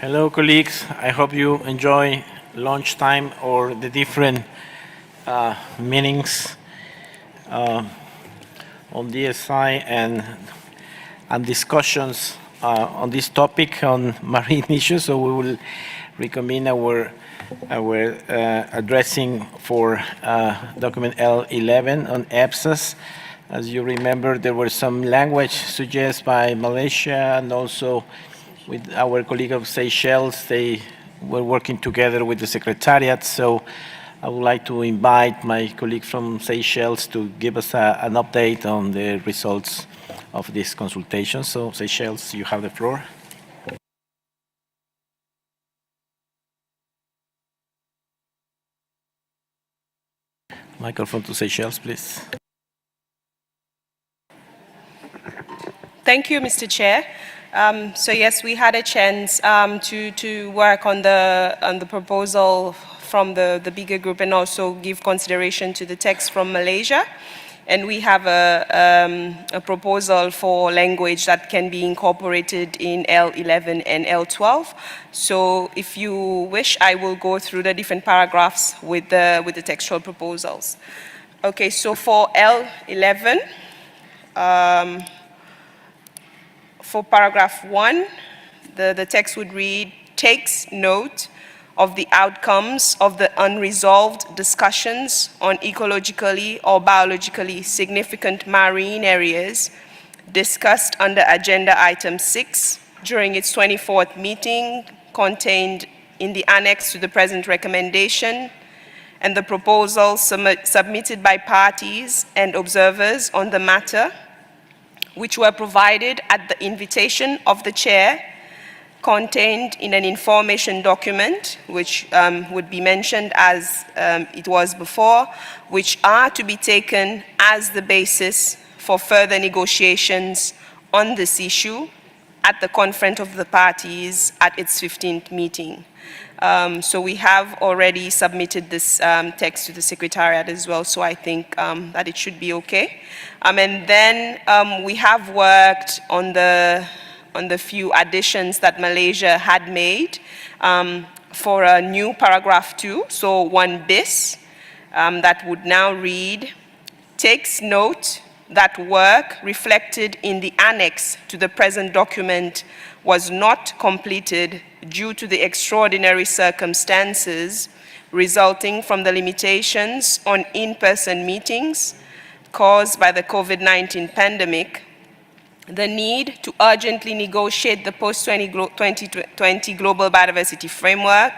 Hello, colleagues. I hope you enjoy lunchtime or the different meetings on DSI and discussions on this topic on marine issues. So we will reconvene our addressing for document L11 on EPSAs. As you remember, there were some language suggested by Malaysia and also with our colleague of Seychelles. They were working together with the Secretariat, so I would like to invite my colleague from Seychelles to give us an update on the results of this consultation. So Seychelles, you have the floor. Microphone to Seychelles, please. Thank you, Mr. Chair. So yes, we had a chance to work on the proposal from the bigger group and also give consideration to the text from Malaysia. And we have a proposal for language that can be incorporated in L11 and L12. So if you wish, I will go through the different paragraphs with the textual proposals. Okay, so for L11, for paragraph 1, the text would read, takes note of the outcomes of the unresolved discussions on ecologically or biologically significant marine areas discussed under agenda item 6 during its 24th meeting contained in the annex to the present recommendation and the proposals submitted by parties and observers on the matter, which were provided at the invitation of the chair, contained in an information document, which would be mentioned as it was before, which are to be taken as the basis for further negotiations on this issue at the conference of the parties at its 15th meeting. So we have already submitted this text to the Secretariat as well, so I think that it should be okay. And then we have worked on the few additions that Malaysia had made for a new paragraph 2, so 1 bis, that would now read, takes note that work reflected in the annex to the present document was not completed due to the extraordinary circumstances resulting from the limitations on in-person meetings caused by the COVID-19 pandemic, the need to urgently negotiate the post-2020 Global Biodiversity Framework,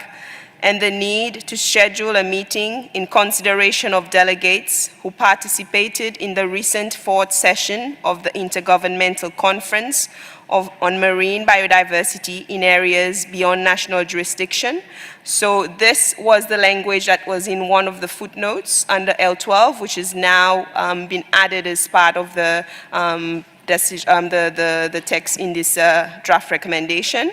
and the need to schedule a meeting in consideration of delegates who participated in the recent 4th session of the Intergovernmental Conference on Marine Biodiversity in areas beyond national jurisdiction. So this was the language that was in one of the footnotes under L12, which is now been added as part of the text in this draft recommendation.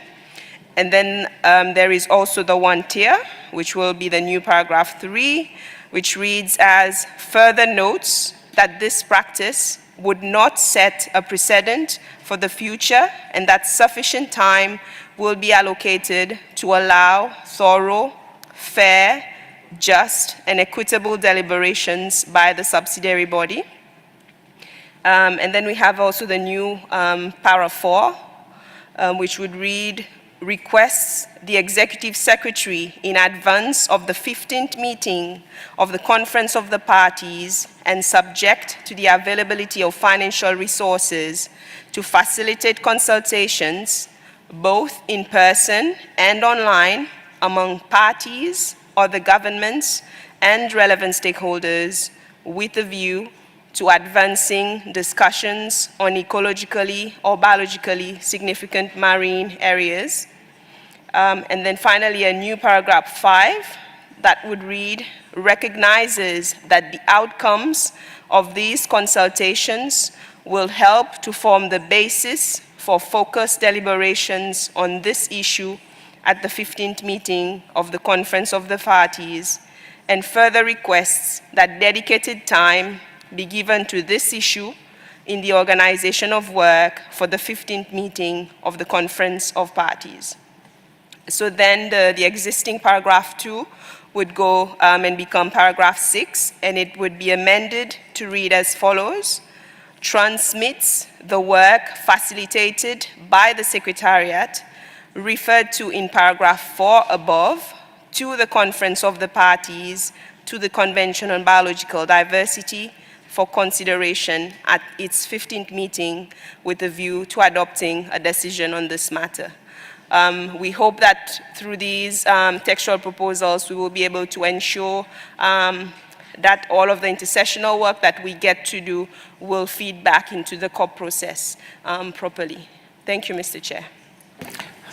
And then there is also the 1 tier, which will be the new paragraph 3, which reads as further notes that this practice would not set a precedent for the future and that sufficient time will be allocated to allow thorough, fair, just, and equitable deliberations by the subsidiary body. And then we have also the new para 4, which would read, requests the Executive Secretary in advance of the 15th meeting of the Conference of the Parties and subject to the availability of financial resources to facilitate consultations, both in person and online, among parties, other governments, and relevant stakeholders with a view to advancing discussions on ecologically or biologically significant marine areas. And then finally, a new paragraph 5 that would read, recognizes that the outcomes of these consultations will help to form the basis for focused deliberations on this issue at the 15th meeting of the Conference of the Parties, and further requests that dedicated time be given to this issue in the organization of work for the 15th meeting of the Conference of Parties. So then the existing paragraph 2 would go and become paragraph 6, and it would be amended to read as follows: transmits the work facilitated by the Secretariat referred to in paragraph 4 above to the Conference of the Parties to the Convention on Biological Diversity for consideration at its 15th meeting with a view to adopting a decision on this matter. We hope that through these textual proposals, we will be able to ensure that all of the intercessional work that we get to do will feed back into the COP process properly. Thank you, Mr. Chair.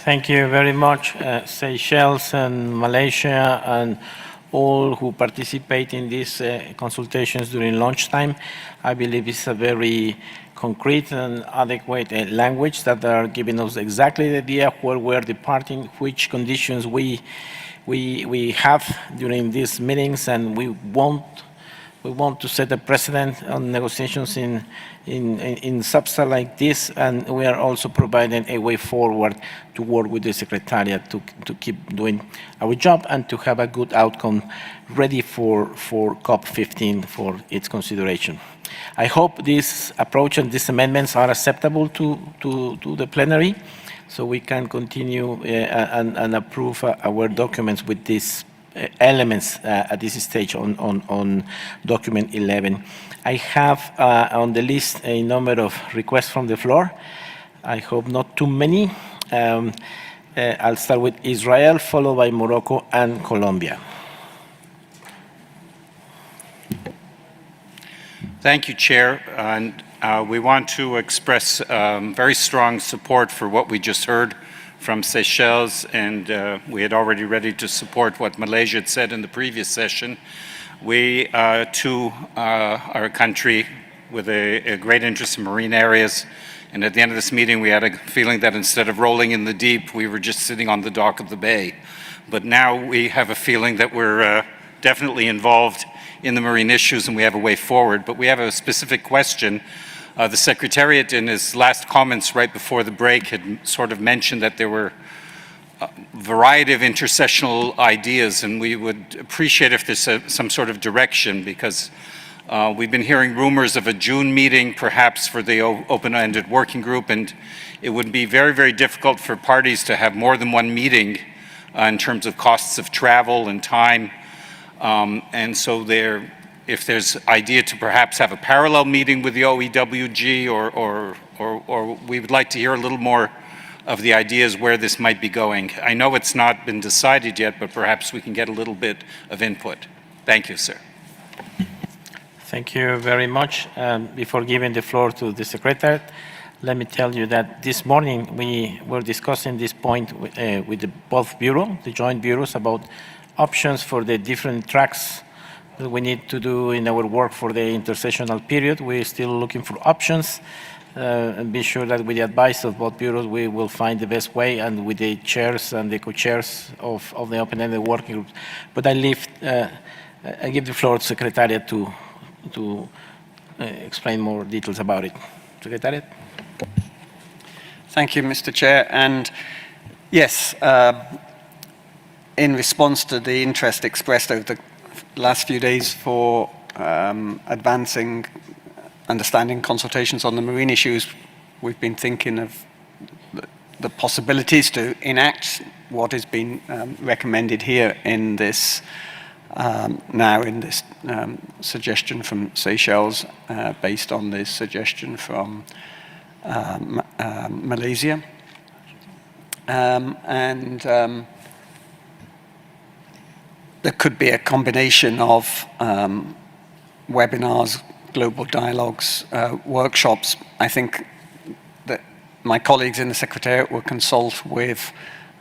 Thank you very much, Seychelles and Malaysia and all who participate in these consultations during lunchtime. I believe it's a very concrete and adequate language that are giving us exactly the idea where we're departing, which conditions we have during these meetings, and we want to set a precedent on negotiations in substance like this, and we are also providing a way forward to work with the Secretariat to keep doing our job and to have a good outcome ready for COP15 for its consideration. I hope this approach and these amendments are acceptable to the plenary, so we can continue and approve our documents with these elements at this stage on document 11. I have on the list a number of requests from the floor. I hope not too many. I'll start with Israel, followed by Morocco and Colombia. Thank you, Chair. And we want to express very strong support for what we just heard from Seychelles, and we had already ready to support what Malaysia had said in the previous session. We, too, are a country with a great interest in marine areas, and at the end of this meeting, we had a feeling that instead of rolling in the deep, we were just sitting on the dock of the bay. But now we have a feeling that we're definitely involved in the marine issues, and we have a way forward. But we have a specific question. The Secretariat, in his last comments right before the break, had sort of mentioned that there were a variety of intersessional ideas, and we would appreciate if there's some sort of direction, because we've been hearing rumors of a June meeting, perhaps for the open-ended working group, and it would be very, very difficult for parties to have more than one meeting in terms of costs of travel and time. And so if there's idea to perhaps have a parallel meeting with the OEWG, or we would like to hear a little more of the ideas where this might be going. I know it's not been decided yet, but perhaps we can get a little bit of input. Thank you, sir. Thank you very much. Before giving the floor to the Secretariat, let me tell you that this morning we were discussing this point with both bureaus, the joint bureaus, about options for the different tracks that we need to do in our work for the intersessional period. We're still looking for options and be sure that with the advice of both bureaus, we will find the best way, and with the chairs and the co-chairs of the open-ended working groups. But I give the floor to Secretariat to explain more details about it. Secretariat? Thank you, Mr. Chair. And yes, in response to the interest expressed over the last few days for advancing understanding consultations on the marine issues, we've been thinking of the possibilities to enact what has been recommended here in this suggestion from Seychelles, based on this suggestion from Malaysia. There could be a combination of webinars, global dialogues, workshops. I think that my colleagues in the Secretariat will consult with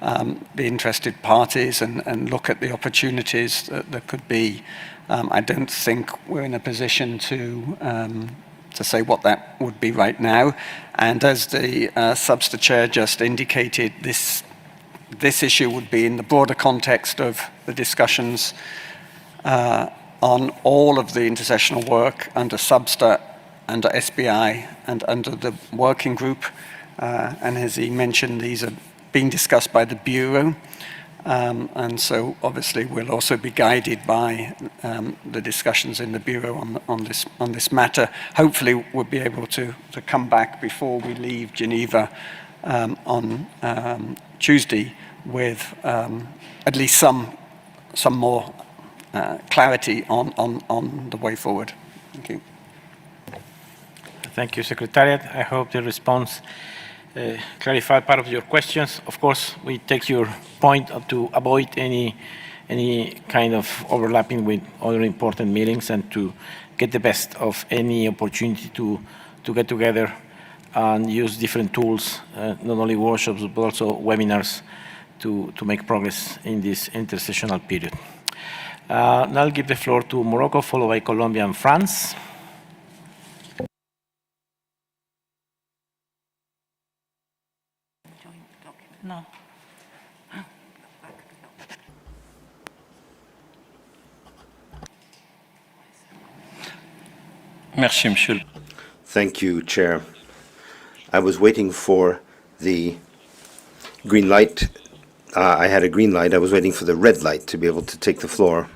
the interested parties and look at the opportunities that there could be. I don't think we're in a position to say what that would be right now. And as the SBSTTA chair just indicated, this issue would be in the broader context of the discussions on all of the intersessional work under SBSTTA, under SBI, and under the working group. And as he mentioned, these are being discussed by the Bureau. And so obviously we'll also be guided by the discussions in the Bureau on this matter. Hopefully we'll be able to come back before we leave Geneva on Tuesday with at least some more clarity on the way forward. Thank you. Thank you, Secretariat. I hope the response clarified part of your questions. Of course, we take your point to avoid any kind of overlapping with other important meetings and to get the best of any opportunity to get together and use different tools, not only workshops, but also webinars to make progress in this intersessional period. Now I'll give the floor to Morocco, followed by Colombia and France. No. Merci, Monsieur. Thank you, Chair. I was waiting for the green light. I had a green light. I was waiting for the red light to be able to take the floor.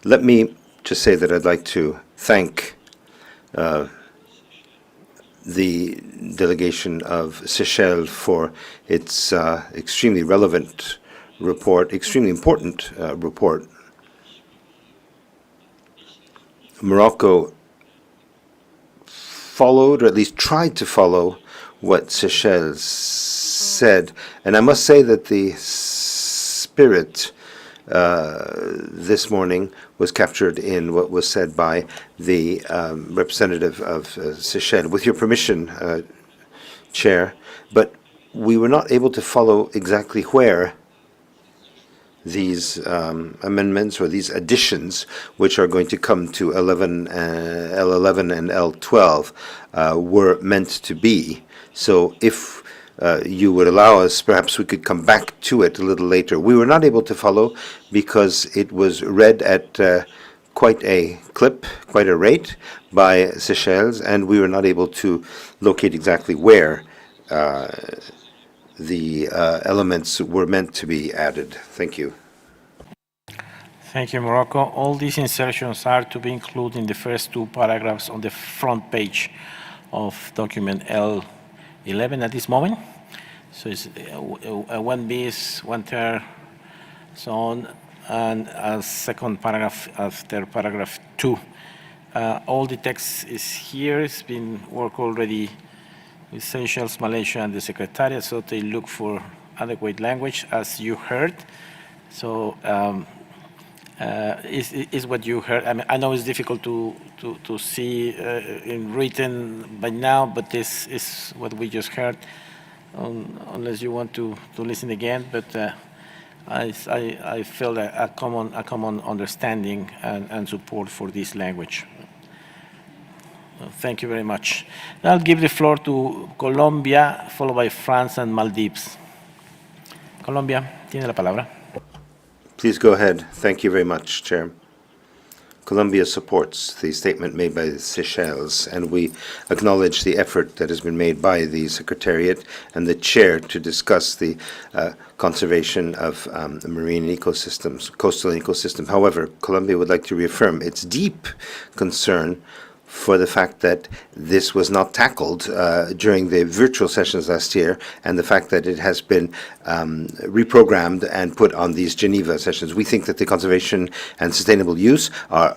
Let me just say that I'd like to thank the delegation of Seychelles for its extremely relevant report, extremely important report. Morocco followed, or at least tried to follow, what Seychelles said. And I must say that the spirit this morning was captured in what was said by the representative of Seychelles. With your permission, Chair, but we were not able to follow exactly where these amendments or these additions, which are going to come to L11 and L12, were meant to be. So if you would allow us, perhaps we could come back to it a little later. We were not able to follow because it was read at quite a clip, quite a rate by Seychelles, and we were not able to locate exactly where the elements were meant to be added. Thank you. Thank you, Morocco. All these insertions are to be included in the first two paragraphs on the front page of document L11 at this moment. So it's 1bis, 1/3, so on, and a second paragraph after paragraph 2. All the text is here. It's been worked already with Seychelles, Malaysia, and the Secretariat, so they look for adequate language, as you heard. So is what you heard. I mean, I know it's difficult to see in written by now, but this is what we just heard, unless you want to listen again. But I feel a common understanding and support for this language. Thank you very much. Now I'll give the floor to Colombia, followed by France and Maldives. Colombia, tiene la palabra. Please go ahead. Thank you very much, Chair. Colombia supports the statement made by the Seychelles, and we acknowledge the effort that has been made by the Secretariat and the Chair to discuss the conservation of marine ecosystems, coastal ecosystems. However, Colombia would like to reaffirm its deep concern for the fact that this was not tackled during the virtual sessions last year, and the fact that it has been reprogrammed and put on these Geneva sessions. We think that the conservation and sustainable use are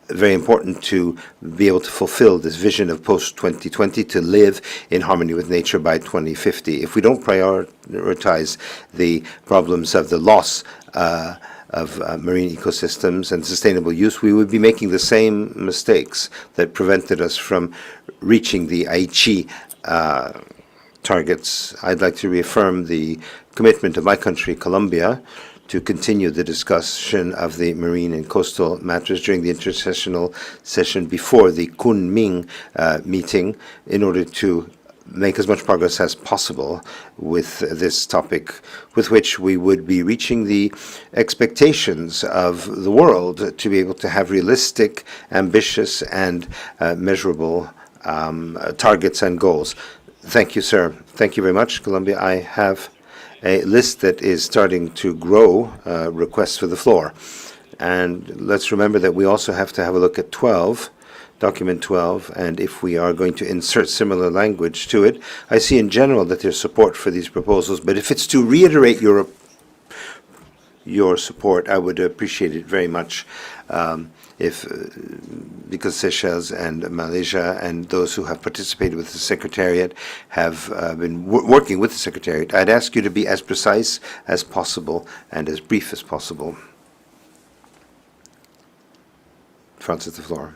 very important to be able to fulfill this vision of post-2020, to live in harmony with nature by 2050. If we don't prioritize the problems of the loss of marine ecosystems and sustainable use, we would be making the same mistakes that prevented us from reaching the Aichi targets. I'd like to reaffirm the commitment of my country, Colombia, to continue the discussion of the marine and coastal matters during the intersessional session before the Kunming meeting, in order to make as much progress as possible with this topic, with which we would be reaching the expectations of the world to be able to have realistic, ambitious, and measurable targets and goals. Thank you, sir. Thank you very much, Colombia. I have a list that is starting to grow, requests for the floor. And let's remember that we also have to have a look at 12, document 12, and if we are going to insert similar language to it. I see in general that there's support for these proposals, but if it's to reiterate your support, I would appreciate it very much because Seychelles and Malaysia and those who have participated with the Secretariat have been working with the Secretariat. I'd ask you to be as precise as possible and as brief as possible. Francis, the floor.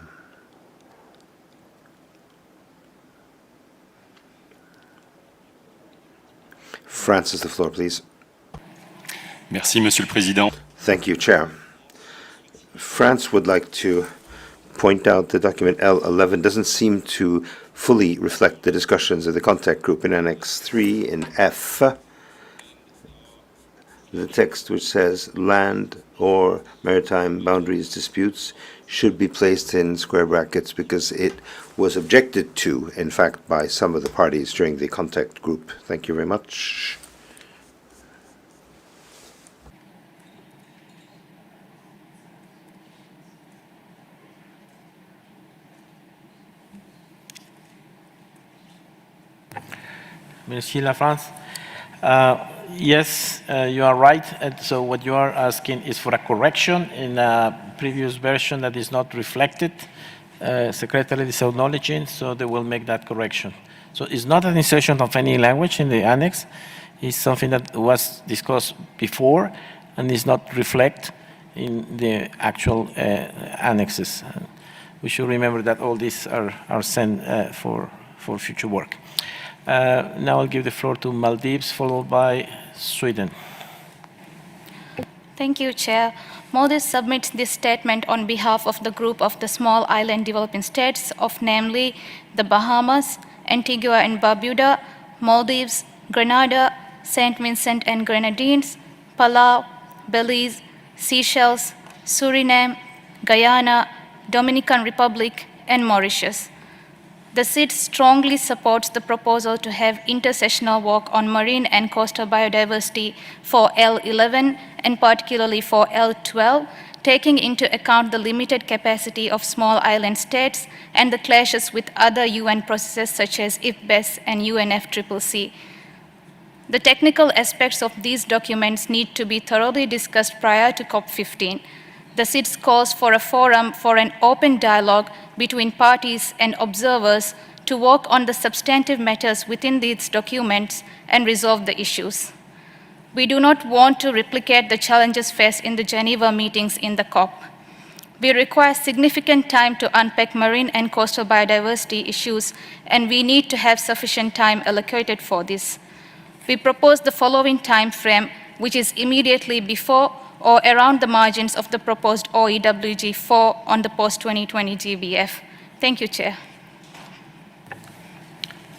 Francis, the floor, please. Merci, Monsieur le Président. Thank you, Chair. France would like to point out the document L11 doesn't seem to fully reflect the discussions of the contact group in Annex III in F. The text which says land or maritime boundaries disputes should be placed in square brackets because it was objected to, in fact, by some of the parties during the contact group. Thank you very much. Merci, La France. Yes, you are right. And so what you are asking is for a correction in a previous version that is not reflected. Secretary is acknowledging, so they will make that correction. So it's not an insertion of any language in the annex. It's something that was discussed before and is not reflected in the actual annexes. We should remember that all these are sent for future work. Now I'll give the floor to Maldives, followed by Sweden. Thank you, Chair. Maldives submits this statement on behalf of the group of the small island developing states of namely the Bahamas, Antigua and Barbuda, Maldives, Grenada, St. Vincent and Grenadines, Palau, Belize, Seychelles, Suriname, Guyana, Dominican Republic, and Mauritius. The CEST strongly supports the proposal to have intersessional work on marine and coastal biodiversity for L11 and particularly for L12, taking into account the limited capacity of small island states and the clashes with other UN processes such as SBSTTA and UNFCCC. The technical aspects of these documents need to be thoroughly discussed prior to COP15. The CEST calls for a forum for an open dialogue between parties and observers to work on the substantive matters within these documents and resolve the issues. We do not want to replicate the challenges faced in the Geneva meetings in the COP. We require significant time to unpack marine and coastal biodiversity issues, and we need to have sufficient time allocated for this. We propose the following time frame, which is immediately before or around the margins of the proposed OEWG4 on the post-2020 GBF. Thank you, Chair.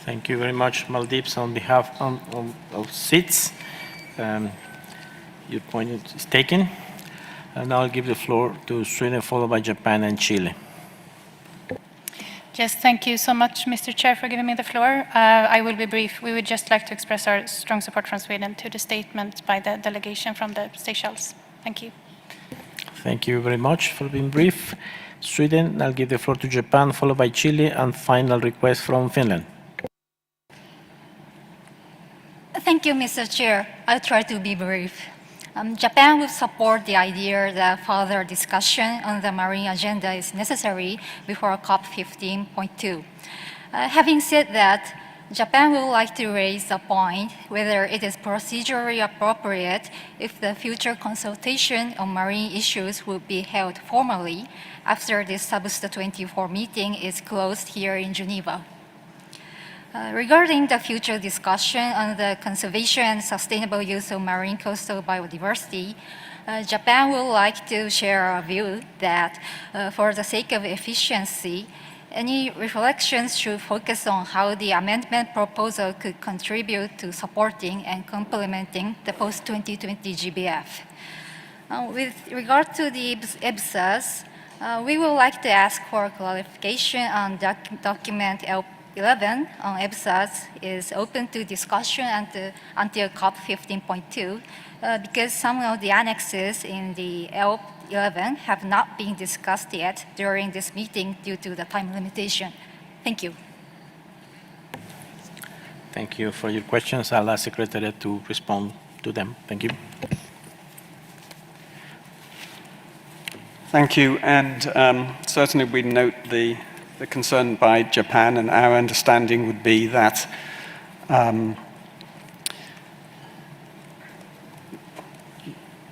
Thank you very much, Maldives, on behalf of CEST. Your point is taken. And now I'll give the floor to Sweden, followed by Japan and Chile. Yes, thank you so much, Mr. Chair, for giving me the floor. I will be brief. We would just like to express our strong support from Sweden to the statement by the delegation from the Seychelles. Thank you. Thank you very much for being brief. Sweden, I'll give the floor to Japan, followed by Chile, and final request from Finland. Thank you, Mr. Chair. I'll try to be brief. Japan will support the idea that further discussion on the marine agenda is necessary before COP15.2. Having said that, Japan would like to raise the point whether it is procedurally appropriate if the future consultation on marine issues will be held formally after this SBSTTA-24 meeting is closed here in Geneva. Regarding the future discussion on the conservation and sustainable use of marine coastal biodiversity, Japan would like to share our view that for the sake of efficiency, any reflections should focus on how the amendment proposal could contribute to supporting and complementing the post-2020 GBF. With regard to the EBSAs, we would like to ask for clarification on document 11 on EBSAs is open to discussion until COP 15.2 because some of the annexes in the L11 have not been discussed yet during this meeting due to the time limitation. Thank you. Thank you for your questions. I'll ask Secretariat to respond to them. Thank you. Thank you, and certainly we note the concern by Japan, and our understanding would be that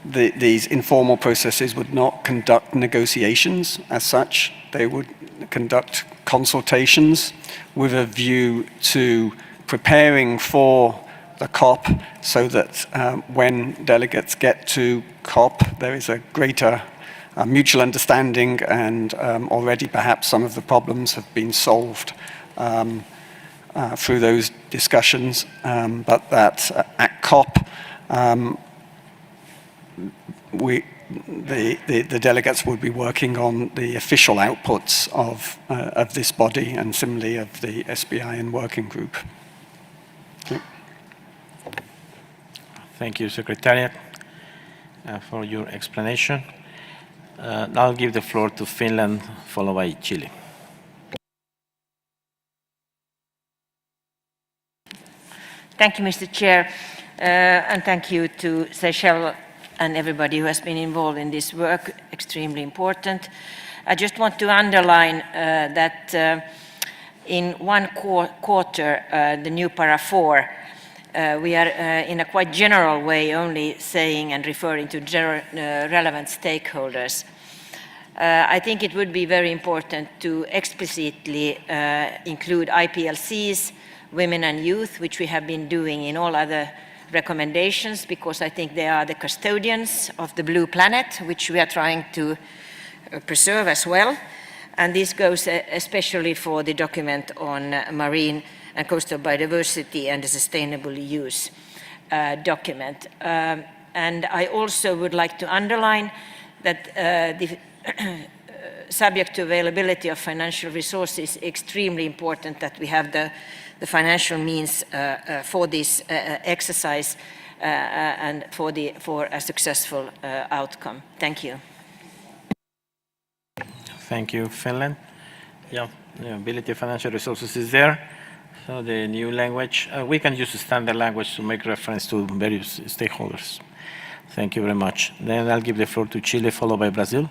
these informal processes would not conduct negotiations as such. They would conduct consultations with a view to preparing for the COP so that when delegates get to COP, there is a greater mutual understanding, and already perhaps some of the problems have been solved through those discussions, but that at COP, the delegates would be working on the official outputs of this body and similarly of the SBI and working group. Thank you, Secretariat, for your explanation. Now I'll give the floor to Finland, followed by Chile. Thank you, Mr. Chair, and thank you to Seychelles and everybody who has been involved in this work, extremely important. I just want to underline that in one quarter, the new para 4, we are in a quite general way only saying and referring to relevant stakeholders. I think it would be very important to explicitly include IPLCs, women and youth, which we have been doing in all other recommendations, because I think they are the custodians of the blue planet, which we are trying to preserve as well. And this goes especially for the document on marine and coastal biodiversity and the sustainable use document. And I also would like to underline that the subject to availability of financial resources is extremely important, that we have the financial means for this exercise and for a successful outcome. Thank you. Thank you, Finland. Yeah, the ability of financial resources is there. So the new language, we can use the standard language to make reference to various stakeholders. Thank you very much. Then I'll give the floor to Chile, followed by Brazil.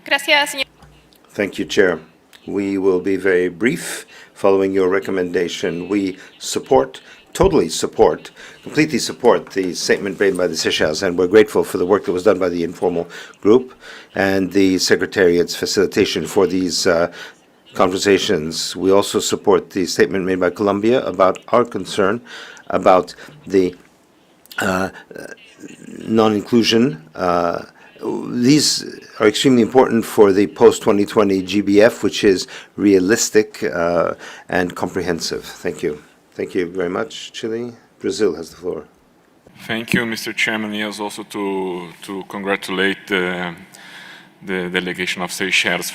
Gracias, señor. Thank you, Chair. We will be very brief following your recommendation. We support, completely support the statement made by the Seychelles, and we're grateful for the work that was done by the informal group and the Secretariat's facilitation for these conversations. We also support the statement made by Colombia about our concern about the non-inclusion. These are extremely important for the post-2020 GBF, which is realistic and comprehensive. Thank you. Thank you very much, Chile. Brazil has the floor. Thank you, Mr. Chairman. Yes, also to congratulate the delegation of Seychelles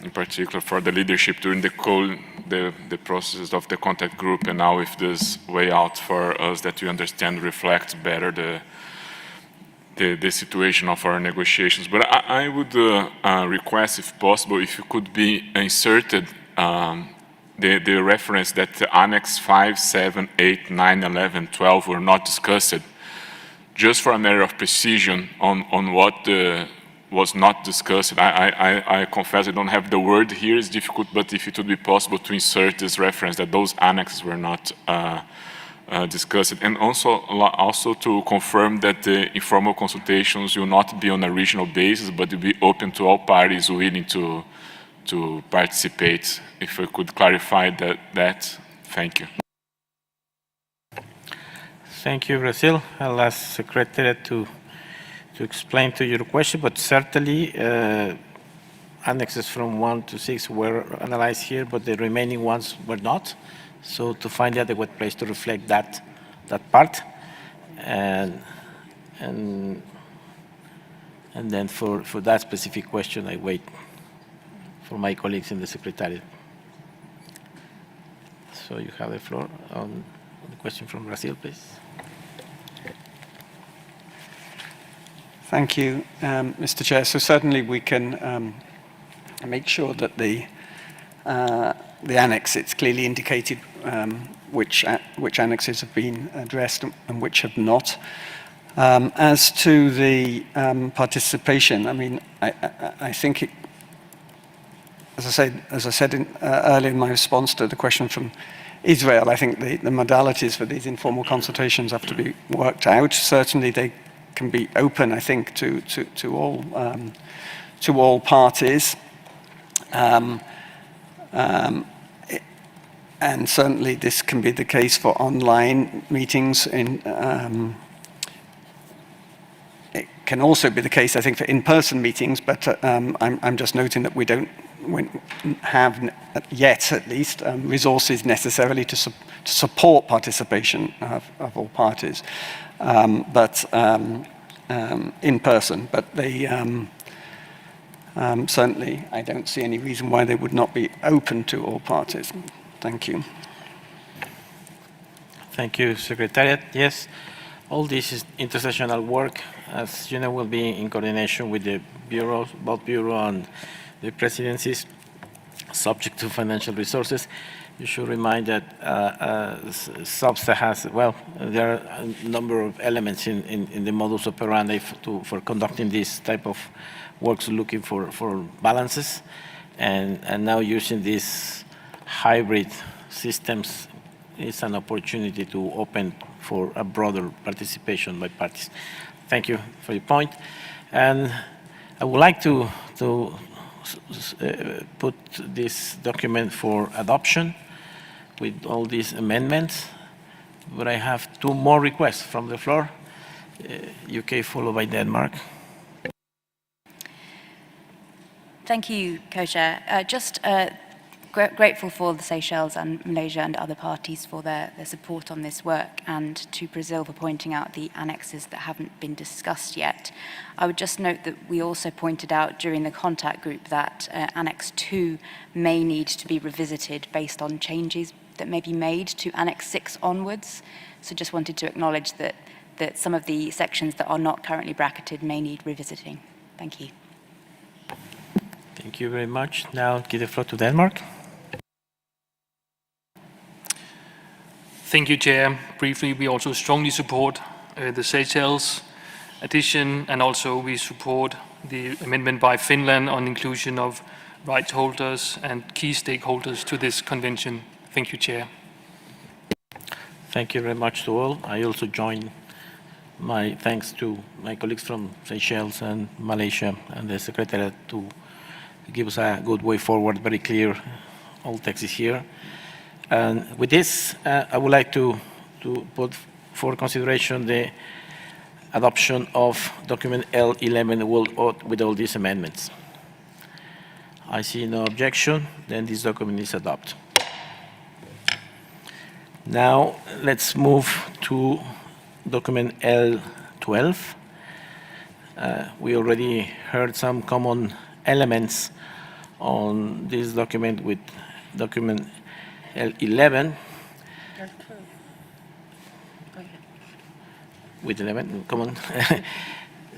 in particular for the leadership during the processes of the contact group, and now with this way out for us that we understand reflects better the situation of our negotiations. But I would request, if possible, if you could be inserted the reference that the Annex 5, 7, 8, 9, 11, 12 were not discussed, just for a matter of precision on what was not discussed. I confess I don't have the word here, it's difficult, but if it would be possible to insert this reference that those annexes were not discussed. And also to confirm that the informal consultations will not be on a regional basis, but will be open to all parties willing to participate. If I could clarify that. Thank you. Thank you, Brazil. I'll ask Secretariat to explain to your question, but certainly annexes from 1 to 6 were analyzed here, but the remaining ones were not. So to find the adequate place to reflect that part, and then for that specific question, I wait for my colleagues in the Secretariat. So you have the floor on the question from Brazil, please. Thank you, Mr. Chair. So certainly we can make sure that the annex, it's clearly indicated which annexes have been addressed and which have not. As to the participation, I mean, I think, as I said earlier in my response to the question from Israel, I think the modalities for these informal consultations have to be worked out. Certainly, they can be open, I think, to all parties. And certainly this can be the case for online meetings. It can also be the case, I think, for in-person meetings, but I'm just noting that we don't have yet, at least, resources necessarily to support participation of all parties, but in person. But they certainly, I don't see any reason why they would not be open to all parties. Thank you. Thank you, Secretariat. Yes, all this is intersessional work, as you know, will be in coordination with the bureaus, both bureau and the presidencies, subject to financial resources. You should remind that SBSTTA has, well, there are a number of elements in the modus operandi for conducting this type of works, looking for balances, and now using these hybrid systems is an opportunity to open for a broader participation by parties. Thank you for your point. And I would like to put this document for adoption with all these amendments, but I have two more requests from the floor. UK followed by Denmark. Thank you, Co-Chair. Just grateful for the Seychelles and Malaysia and other parties for their support on this work, and to Brazil for pointing out the annexes that haven't been discussed yet. I would just note that we also pointed out during the contact group that Annex II may need to be revisited based on changes that may be made to Annex 6 onwards. So just wanted to acknowledge that some of the sections that are not currently bracketed may need revisiting. Thank you. Thank you very much. Now give the floor to Denmark. Thank you, Chair. Briefly, we also strongly support the Seychelles addition, and also we support the amendment by Finland on inclusion of rights holders and key stakeholders to this convention. Thank you, Chair. Thank you very much to all. I also join my thanks to my colleagues from Seychelles and Malaysia and the Secretariat to give us a good way forward, very clear, all text is here. And with this, I would like to put for consideration the adoption of document L11 with all these amendments. I see no objection, then this document is adopted. Now, let's move to document L12. We already heard some common elements on this document with document L11. With 11, come on.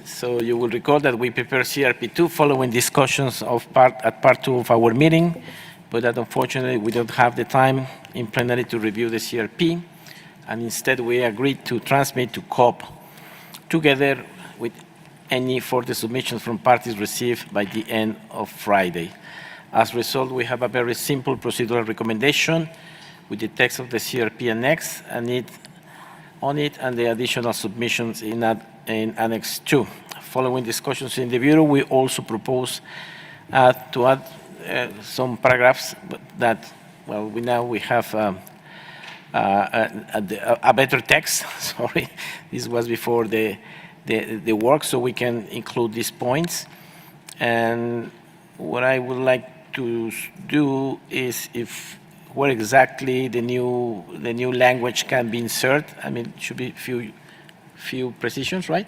So you will recall that we prepared CRP2 following discussions of part 2 of our meeting, but that unfortunately we don't have the time in plenary to review the CRP, and instead we agreed to transmit to COP together with any further submissions from parties received by the end of Friday. As a result, we have a very simple procedural recommendation with the text of the CRP annex and the additional submissions in Annex II. Following discussions in the Bureau, we also propose to add some paragraphs that, well, we have a better text. Sorry, this was before the work, so we can include these points. And what I would like to do is where exactly the new language can be inserted. I mean, it should be few precisions, right?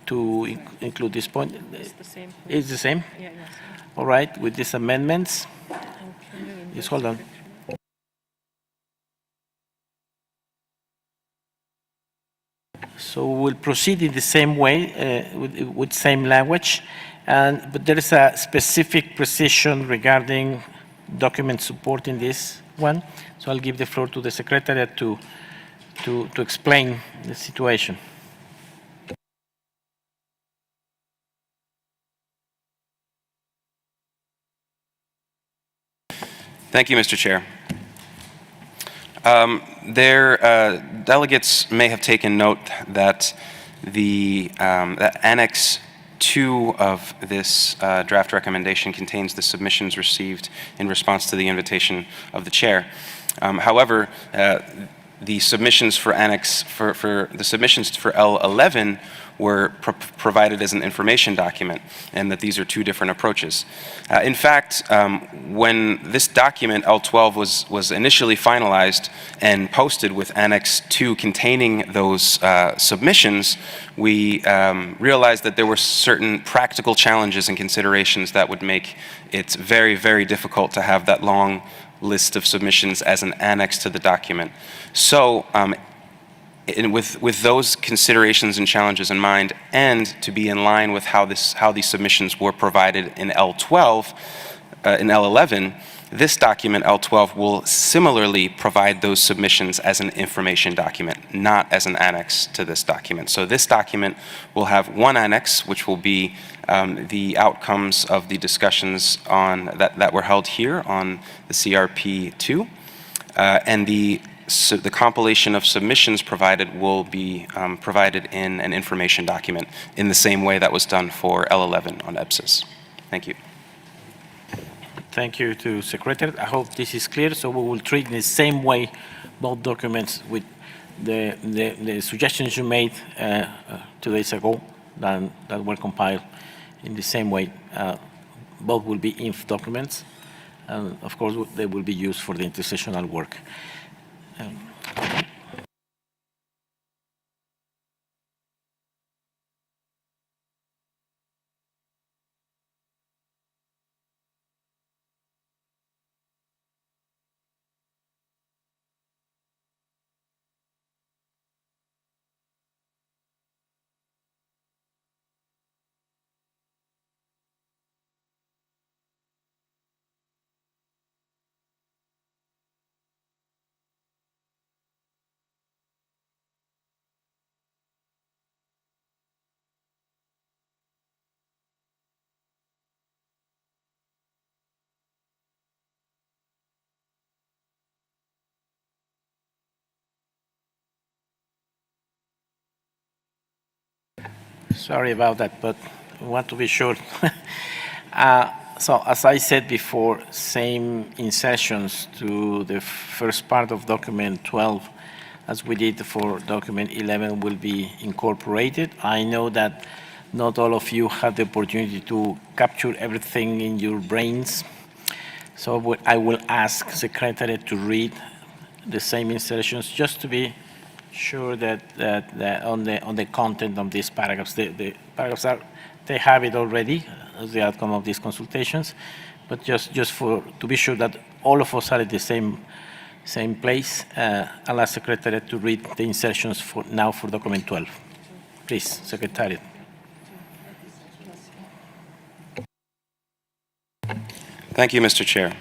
To include this point. It's the same. It's the same? Yeah, yes. All right, with these amendments. Yes, hold on. So we'll proceed in the same way with same language, but there is a specific precision regarding document support in this one. So I'll give the floor to the Secretariat to explain the situation. Thank you, Mr. Chair. Delegates may have taken note that that Annex II of this draft recommendation contains the submissions received in response to the invitation of the chair. However, the submissions for the submissions for L11 were provided as an information document, and that these are two different approaches. In fact, when this document, L12, was initially finalized and posted with Annex II containing those submissions, we realized that there were certain practical challenges and considerations that would make it very, very difficult to have that long list of submissions as an annex to the document. So, with those considerations and challenges in mind, and to be in line with how these submissions were provided in L12, in L11, this document, L12, will similarly provide those submissions as an information document, not as an annex to this document. So this document will have one annex, which will be the outcomes of the discussions that were held here on the CRP2, and the compilation of submissions provided will be provided in an information document in the same way that was done for L11 on EBSIS. Thank you. Thank you to Secretary. I hope this is clear. So we will treat in the same way both documents with the suggestions you made 2 days ago that were compiled in the same way. Both will be INF documents, and of course they will be used for the intersessional work. Sorry about that, but we want to be sure. So as I said before, same insertions to the first part of document 12 as we did for document 11 will be incorporated. I know that not all of you had the opportunity to capture everything in your brains. So I will ask Secretary to read the same insertions just to be sure that on the content of these paragraphs, the paragraphs they have it already as the outcome of these consultations, but just to be sure that all of us are at the same place, I'll ask Secretary to read the insertions for document 12. Please, Secretary. Thank you, Mr. Chair.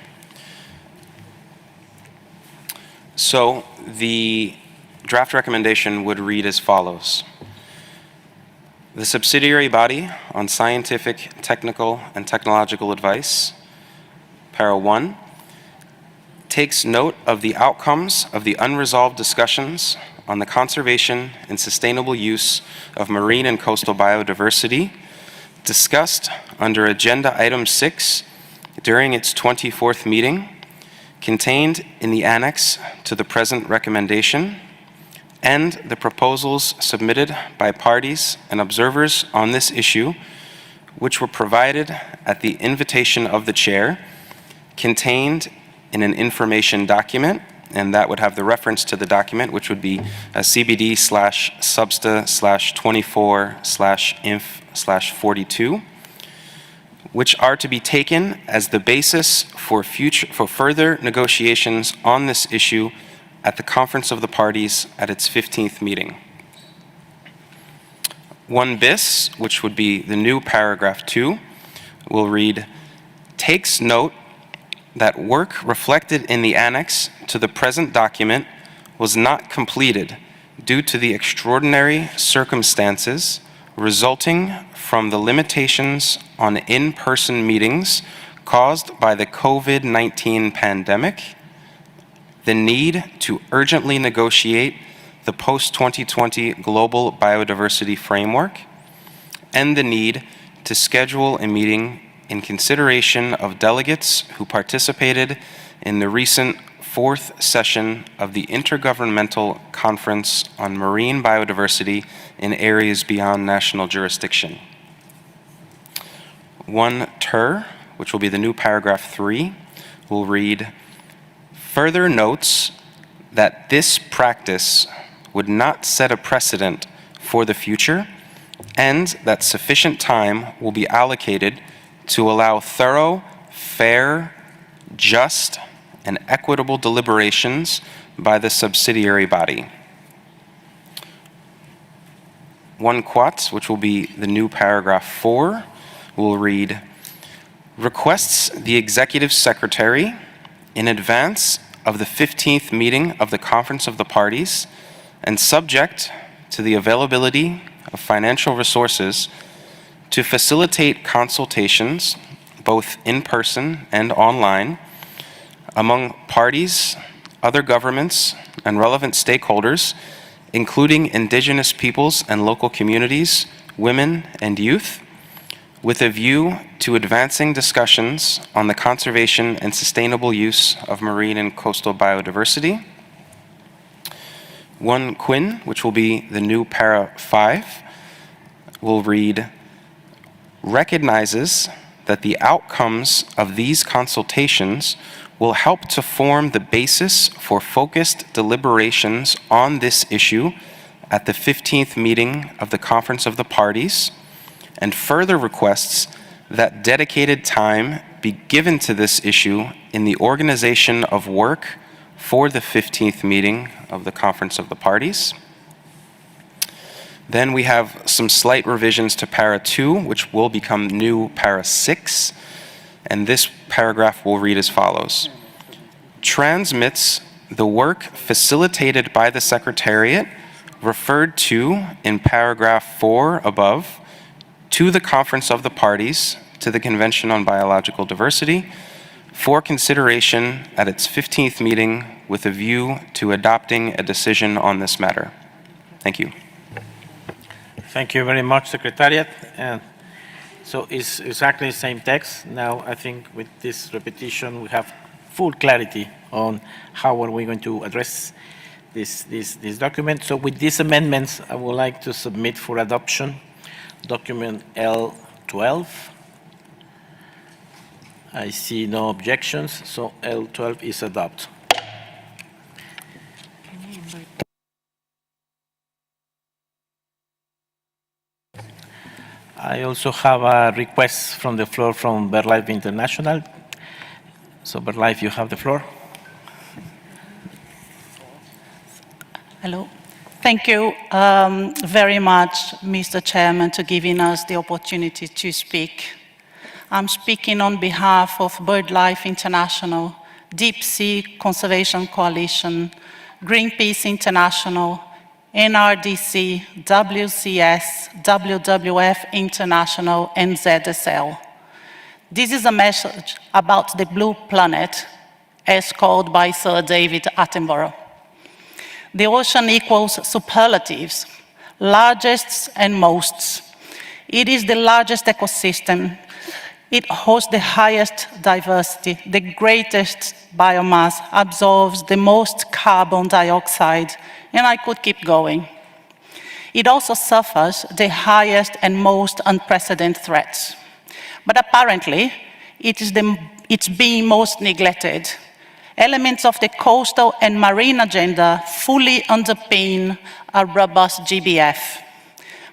So the draft recommendation would read as follows. The subsidiary body on scientific, technical, and technological advice, para 1, takes note of the outcomes of the unresolved discussions on the conservation and sustainable use of marine and coastal biodiversity discussed under Agenda Item 6 during its 24th meeting, contained in the annex to the present recommendation, and the proposals submitted by parties and observers on this issue, which were provided at the invitation of the chair, contained in an information document, and that would have the reference to the document, which would be CBD/SBSTTA-24/INF/42, which are to be taken as the basis for further negotiations on this issue at the Conference of the Parties at its 15th meeting. 1 bis, which would be the new paragraph 2, will read, takes note that work reflected in the annex to the present document was not completed due to the extraordinary circumstances resulting from the limitations on in-person meetings caused by the COVID-19 pandemic, the need to urgently negotiate the post-2020 global biodiversity framework, and the need to schedule a meeting in consideration of delegates who participated in the recent 4th session of the Intergovernmental Conference on Marine Biodiversity in Areas Beyond National Jurisdiction. 1 ter, which will be the new paragraph 3, will read, further notes that this practice would not set a precedent for the future and that sufficient time will be allocated to allow thorough, fair, just, and equitable deliberations by the subsidiary body. 1 quat, which will be the new paragraph 4, will read, requests the Executive Secretary in advance of the 15th meeting of the Conference of the Parties and subject to the availability of financial resources to facilitate consultations, both in person and online, among parties, other governments, and relevant stakeholders, including indigenous peoples and local communities, women and youth, with a view to advancing discussions on the conservation and sustainable use of marine and coastal biodiversity. 1 quin, which will be the new para 5, will read, recognizes that the outcomes of these consultations will help to form the basis for focused deliberations on this issue at the 15th meeting of the Conference of the Parties, and further requests that dedicated time be given to this issue in the organization of work for the 15th meeting of the Conference of the Parties. Then we have some slight revisions to para 2, which will become new para 6, and this paragraph will read as follows. Transmits the work facilitated by the Secretariat referred to in paragraph 4 above to the Conference of the Parties to the Convention on Biological Diversity for consideration at its 15th meeting with a view to adopting a decision on this matter. Thank you. Thank you very much, Secretariat. And so it's exactly the same text. Now, I think with this repetition, we have full clarity on how are we going to address this document. So with these amendments, I would like to submit for adoption document L12. I see no objections, so L12 is adopted. I also have a request from the floor from BirdLife International. So BirdLife, you have the floor. Hello. Thank you very much, Mr. Chairman, for giving us the opportunity to speak. I'm speaking on behalf of BirdLife International, Deep Sea Conservation Coalition, Greenpeace International, NRDC, WCS, WWF International, and ZSL. This is a message about the blue planet, as called by Sir David Attenborough. The ocean equals superlatives, largest and most. It is the largest ecosystem. It hosts the highest diversity, the greatest biomass, absorbs the most carbon dioxide, and I could keep going. It also suffers the highest and most unprecedented threats. But apparently, it's being most neglected. Elements of the coastal and marine agenda fully underpin a robust GBF.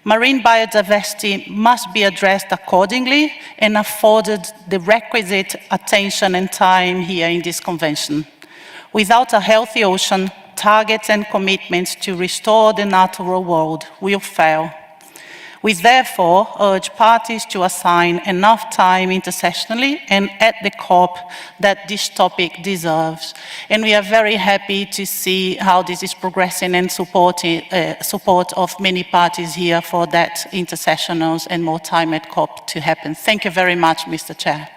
Marine biodiversity must be addressed accordingly and afforded the requisite attention and time here in this convention. Without a healthy ocean, targets and commitments to restore the natural world will fail. We therefore urge parties to assign enough time intersessionally and at the COP that this topic deserves. And we are very happy to see how this is progressing and support of many parties here for that intersessionals and more time at COP to happen. Thank you very much, Mr. Chair.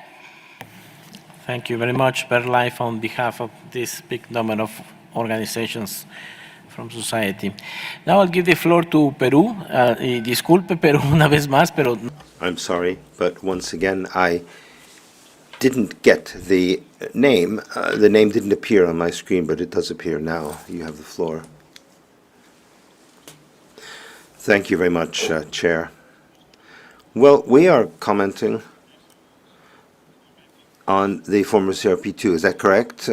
Thank you very much, Biodiversity, on behalf of this big number of organizations from society. Now I'll give the floor to Peru. Y disculpe, Perú, una vez más, pero... I'm sorry, but once again, I didn't get the name. The name didn't appear on my screen, but it does appear now. You have the floor. Thank you very much, Chair. Well, we are commenting on the former CRP2. Is that correct?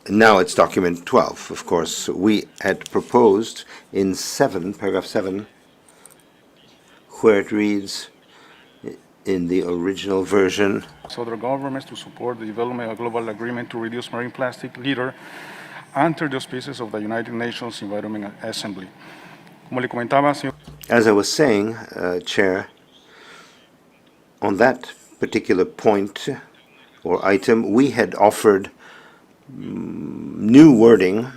Now it's document 12, of course. We had proposed in 7, paragraph 7, where it reads in the original version. Other governments to support the development of a global agreement to reduce marine plastic litter under the auspices of the United Nations Environment Assembly. Como le comentaba, señor. As I was saying, Chair, on that particular point or item, we had offered new wording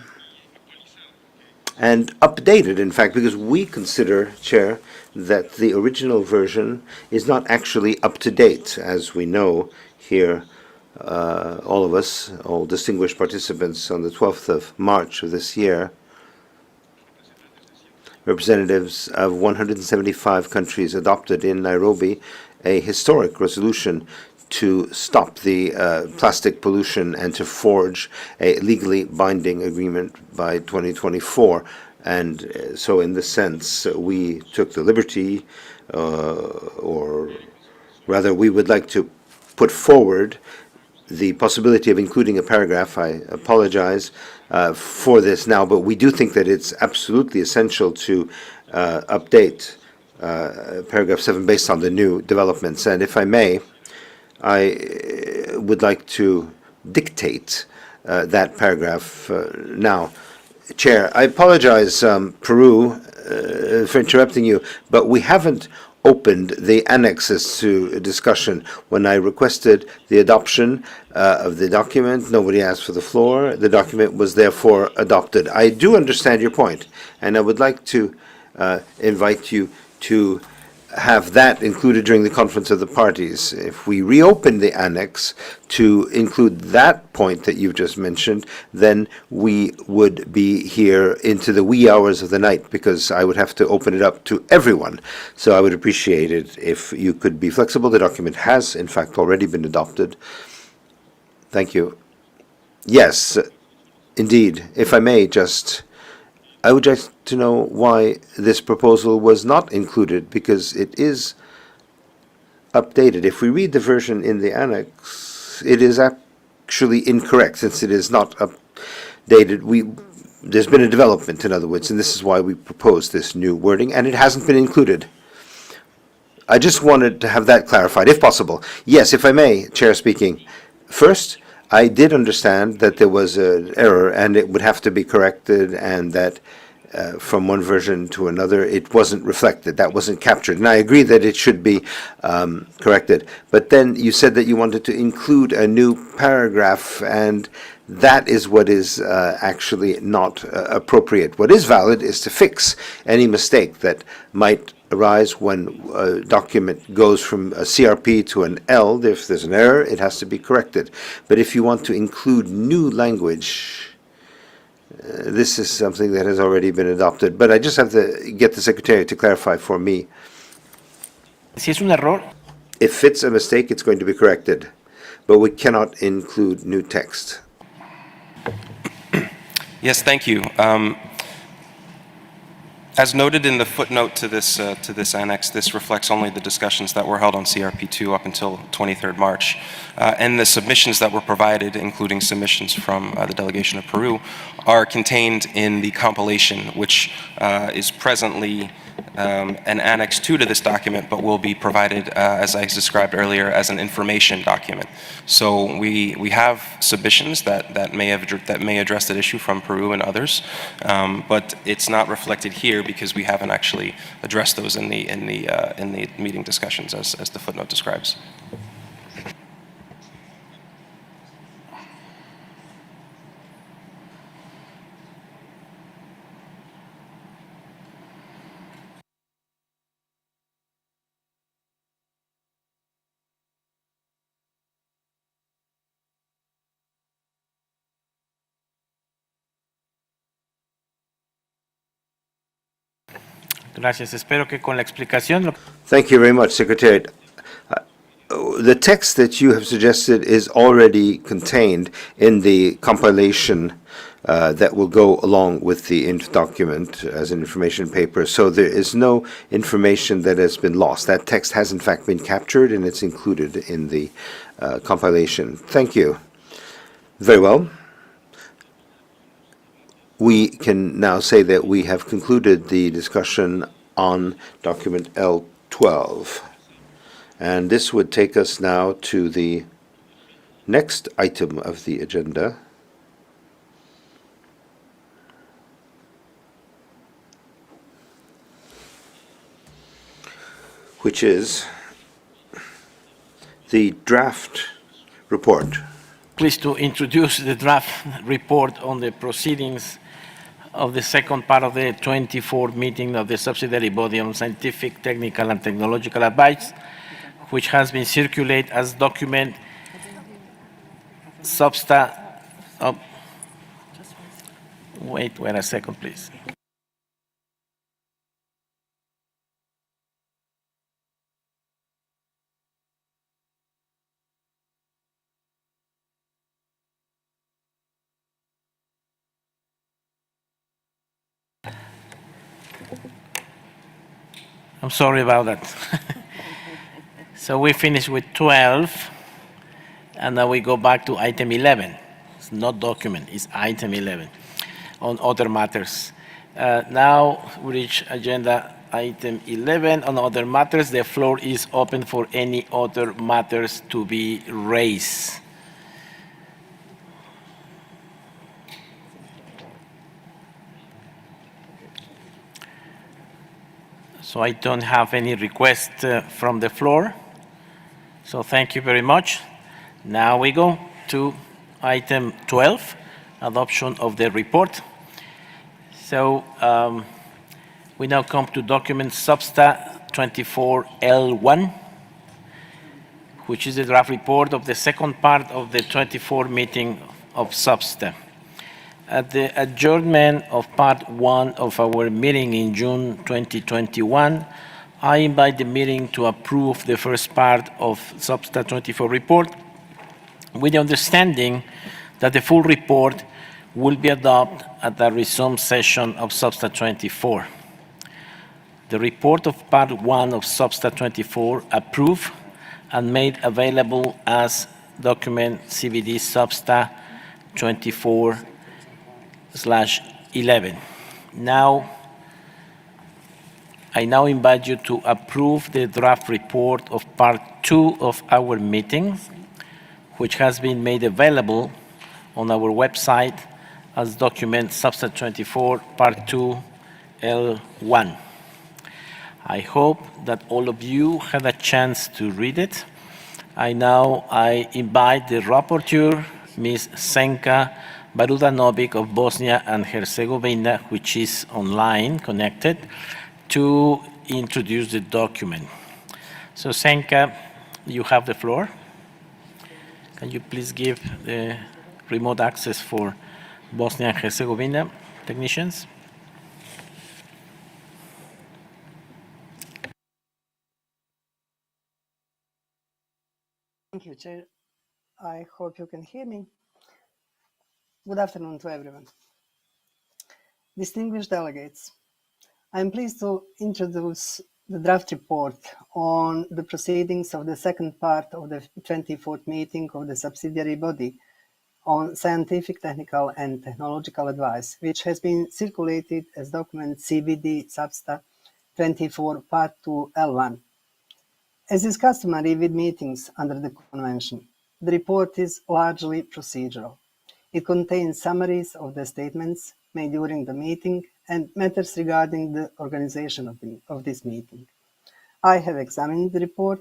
and updated, in fact, because we consider, Chair, that the original version is not actually up to date. As we know here, all of us, all distinguished participants, on the 12th of March of this year, representatives of 175 countries adopted in Nairobi a historic resolution to stop the plastic pollution and to forge a legally binding agreement by 2024. And so in this sense, we took the liberty, or rather we would like to put forward the possibility of including a paragraph. I apologize for this now, but we do think that it's absolutely essential to update paragraph 7 based on the new developments. And if I may, I would like to dictate that paragraph now. Chair, I apologize, Peru, for interrupting you, but we haven't opened the annexes to discussion. When I requested the adoption of the document, nobody asked for the floor. The document was therefore adopted. I do understand your point, and I would like to invite you to have that included during the conference of the parties. If we reopen the annex to include that point that you've just mentioned, then we would be here into the wee hours of the night, because I would have to open it up to everyone. So I would appreciate it if you could be flexible. The document has, in fact, already been adopted. Thank you. Yes, indeed. If I may just, I would like to know why this proposal was not included, because it is updated. If we read the version in the annex, it is actually incorrect, since it is not updated. There's been a development, in other words, and this is why we proposed this new wording, and it hasn't been included. I just wanted to have that clarified, if possible. Yes, if I may, Chair speaking. First, I did understand that there was an error and it would have to be corrected, and that from one version to another it wasn't reflected, that wasn't captured. And I agree that it should be corrected. But then you said that you wanted to include a new paragraph, and that is what is actually not appropriate. What is valid is to fix any mistake that might arise when a document goes from a CRP to an L. If there's an error, it has to be corrected. But if you want to include new language, this is something that has already been adopted. But I just have to get the Secretary to clarify for me. Si es un error. If it's a mistake, it's going to be corrected. But we cannot include new text. Yes, thank you. As noted in the footnote to this annex, this reflects only the discussions that were held on CRP2 up until 23rd March. And the submissions that were provided, including submissions from the delegation of Peru, are contained in the compilation, which is presently an Annex II to this document, but will be provided, as I described earlier, as an information document. So we have submissions that may address that issue from Peru and others, but it's not reflected here because we haven't actually addressed those in the meeting discussions, as the footnote describes. Gracias. Espero que con la explicación. Thank you very much, Secretariat. The text that you have suggested is already contained in the compilation that will go along with the document as an information paper. So there is no information that has been lost. That text has in fact been captured and it's included in the compilation. Thank you. Very well. We can now say that we have concluded the discussion on document L12. And this would take us now to the next item of the agenda, which is the draft report. Pleased to introduce the draft report on the proceedings of the second part of the 24th meeting of the subsidiary body on scientific, technical, and technological advice, which has been circulated as document SBSTTA. Wait a second, please. I'm sorry about that. So we finished with 12, and now we go back to item 11. It's not document, it's item 11 on other matters. Now we reach agenda item 11 on other matters. The floor is open for any other matters to be raised. So I don't have any request from the floor. So thank you very much. Now we go to item 12, adoption of the report. So we now come to document SBSTTA-24 which is the draft report of the second part of the 24 meeting of SBSTTA. At the adjournment of part 1 of our meeting in June 2021, I invite the meeting to approve the first part of SBSTTA-24 report with the understanding that the full report will be adopted at the resumed session of SBSTTA-24. The report of part 1 of SBSTTA-24 approved and made available as document CBD-Live/11. I now invite you to approve the draft report of part 2 of our meeting, which has been made available on our website as document SBSTTA-24 part 2 L1. I hope that all of you had a chance to read it. I invite the rapporteur, Ms. Senka Barudanovic of Bosnia and Herzegovina, which is online connected, to introduce the document. So Senka, you have the floor. Can you please give the remote access for Bosnia and Herzegovina technicians? Thank you, Chair. I hope you can hear me. Good afternoon to everyone. Distinguished delegates, I am pleased to introduce the draft report on the proceedings of the second part of the 24th meeting of the subsidiary body on scientific, technical, and technological advice, which has been circulated as document CBD-Live 24 Part 2 L1. As is customary with meetings under the Convention, the report is largely procedural. It contains summaries of the statements made during the meeting and matters regarding the organization of this meeting. I have examined the report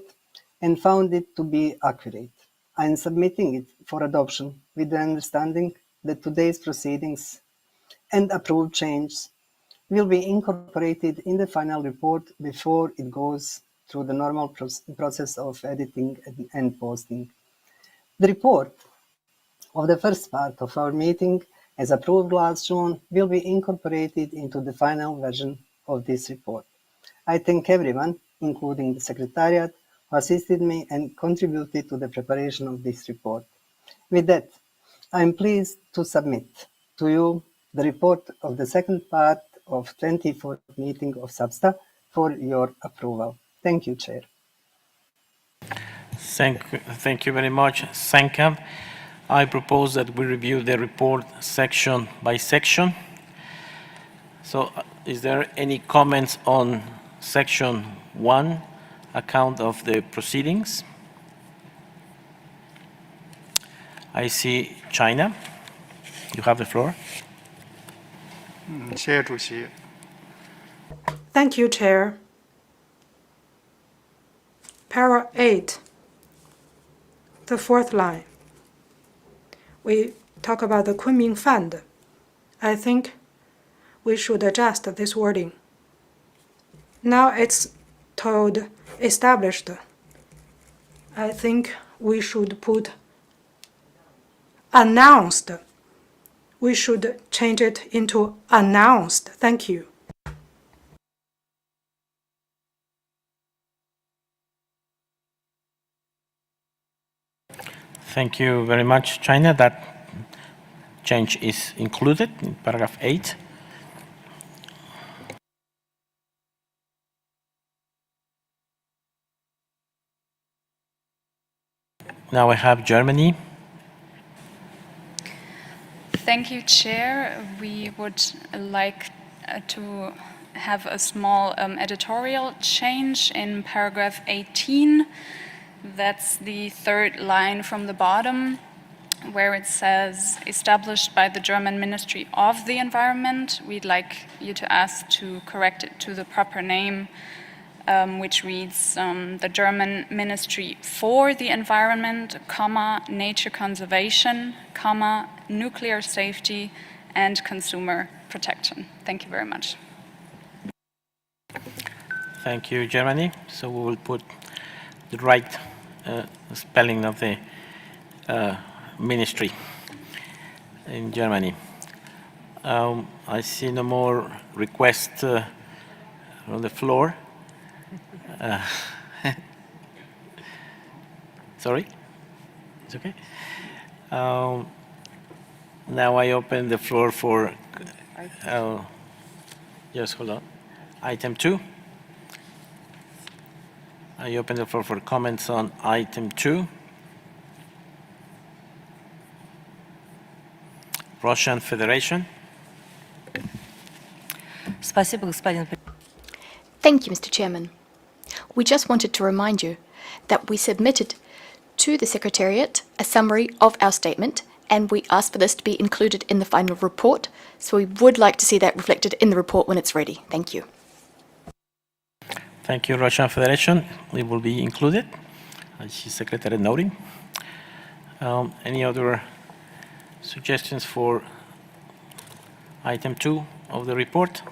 and found it to be accurate. I am submitting it for adoption with the understanding that today's proceedings and approved changes will be incorporated in the final report before it goes through the normal process of editing and posting. The report of the first part of our meeting, as approved last June, will be incorporated into the final version of this report. I thank everyone, including the Secretariat, who assisted me and contributed to the preparation of this report. With that, I am pleased to submit to you the report of the second part of 24th meeting of SBSTA for your approval. Thank you, Chair. Thank you very much, Sankav. I propose that we review the report section by section. So is there any comments on section 1, account of the proceedings? I see China. You have the floor. Thank you, Chair. Para 8, the fourth line. We talk about the Kunming Fund. I think we should adjust this wording. Now it's told established. I think we should put announced. We should change it into announced. Thank you. Thank you very much, China. That change is included in paragraph 8. Now I have Germany. Thank you, Chair. We would like to have a small editorial change in paragraph 18. That's the third line from the bottom, where it says, established by the German Ministry of the Environment. We'd like you to ask to correct it to the proper name, which reads the German Ministry for the Environment, comma, Nature Conservation, comma, Nuclear Safety and Consumer Protection. Thank you very much. Thank you, Germany. So we will put the right spelling of the ministry in Germany. I see no more requests on the floor. Sorry? It's okay? Now I open the floor for, just hold on, item 2. I open the floor for comments on item 2. Russian Federation. Thank you, Mr. Chairman. We just wanted to remind you that we submitted to the Secretariat a summary of our statement, and we asked for this to be included in the final report, so we would like to see that reflected in the report when it's ready. Thank you. Thank you, Russian Federation. It will be included. I see Secretary noting. Any other suggestions for item 2 of the report?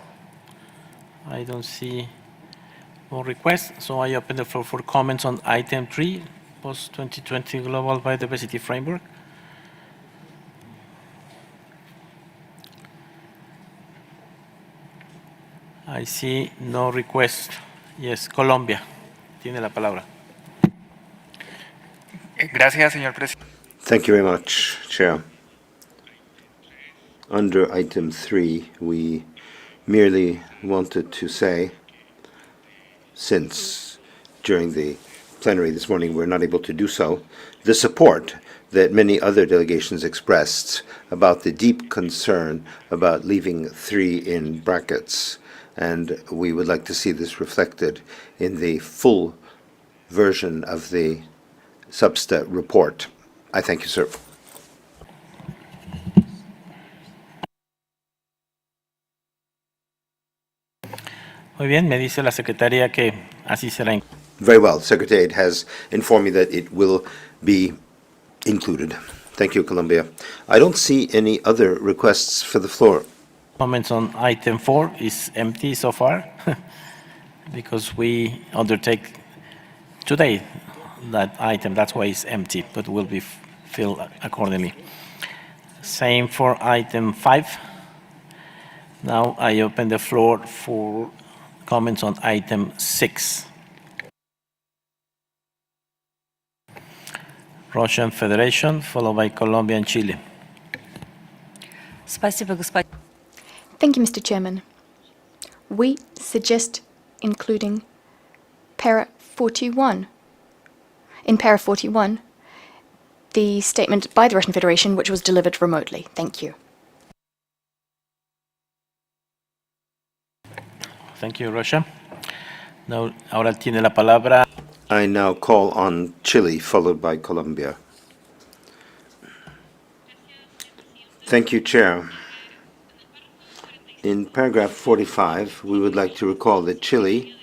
I don't see more requests, so I open the floor for comments on item 3, post-2020 Global Biodiversity Framework. I see no request. Yes, Colombia. Tiene la palabra. Gracias, señor presidente. Thank you very much, Chair. Under item 3, we merely wanted to say, since during the plenary this morning we're not able to do so, the support that many other delegations expressed about the deep concern about leaving 3 in brackets and we would like to see this reflected in the full version of the SBSTTA report. I thank you, sir. Muy bien, me dice la secretaria que así será. Very well. Secretariat has informed me that it will be included. Thank you, Colombia. I don't see any other requests for the floor. Comments on item 4 is empty so far because we undertake today that item. That's why it's empty, but will be filled accordingly. Same for item 5. Now I open the floor for comments on item 6. Russian Federation, followed by Colombia and Chile. Thank you, Mr. Chairman. We suggest including para 41. In para 41, the statement by the Russian Federation, which was delivered remotely. Thank you. Thank you, Russia. Now, ahora tiene la palabra. I now call on Chile, followed by Colombia. Thank you, Chair. In paragraph 45, we would like to recall that Chile,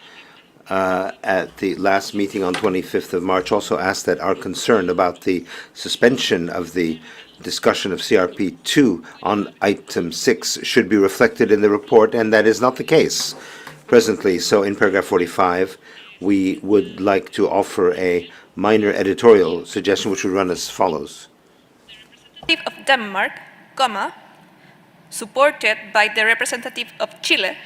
at the last meeting on 25th of March, also asked that our concern about the suspension of the discussion of CRP2 on item 6 should be reflected in the report, and that is not the case presently. So in paragraph 45, we would like to offer a minor editorial suggestion which would run as follows. Representative of Denmark, supported by the representative of Chile,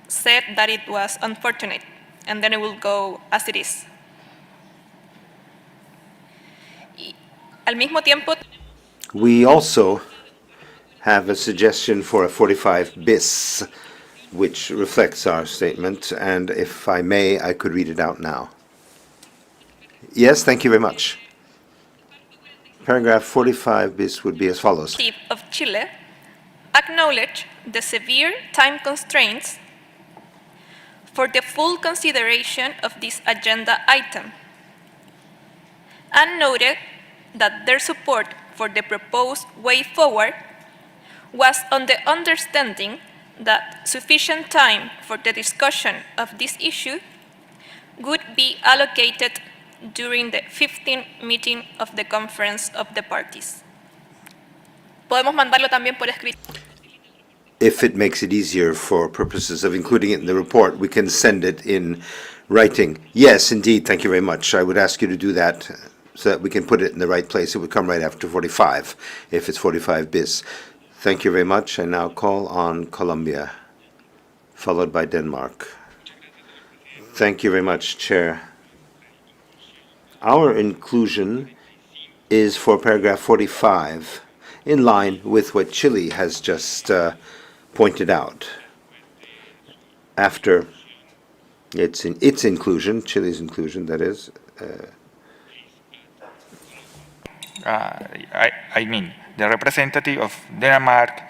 said that it was unfortunate, and then it will go as it is. Al mismo tiempo, we also have a suggestion for a 45 bis, which reflects our statement, and if I may, I could read it out now. Yes, thank you very much. Paragraph 45 bis would be as follows. of Chile acknowledge the severe time constraints for the full consideration of this agenda item, and noted that their support for the proposed way forward was on the understanding that sufficient time for the discussion of this issue would be allocated during the 15th meeting of the Conference of the Parties. Podemos mandarlo también por escrito. If it makes it easier for purposes of including it in the report, we can send it in writing. Yes, indeed, thank you very much. I would ask you to do that so that we can put it in the right place. It would come right after 45, if it's 45 bis. Thank you very much. I now call on Colombia, followed by Denmark. Thank you very much, Chair. Our inclusion is for paragraph 45, in line with what Chile has just pointed out. After its inclusion, Chile's inclusion, that is. I mean, the representative of Denmark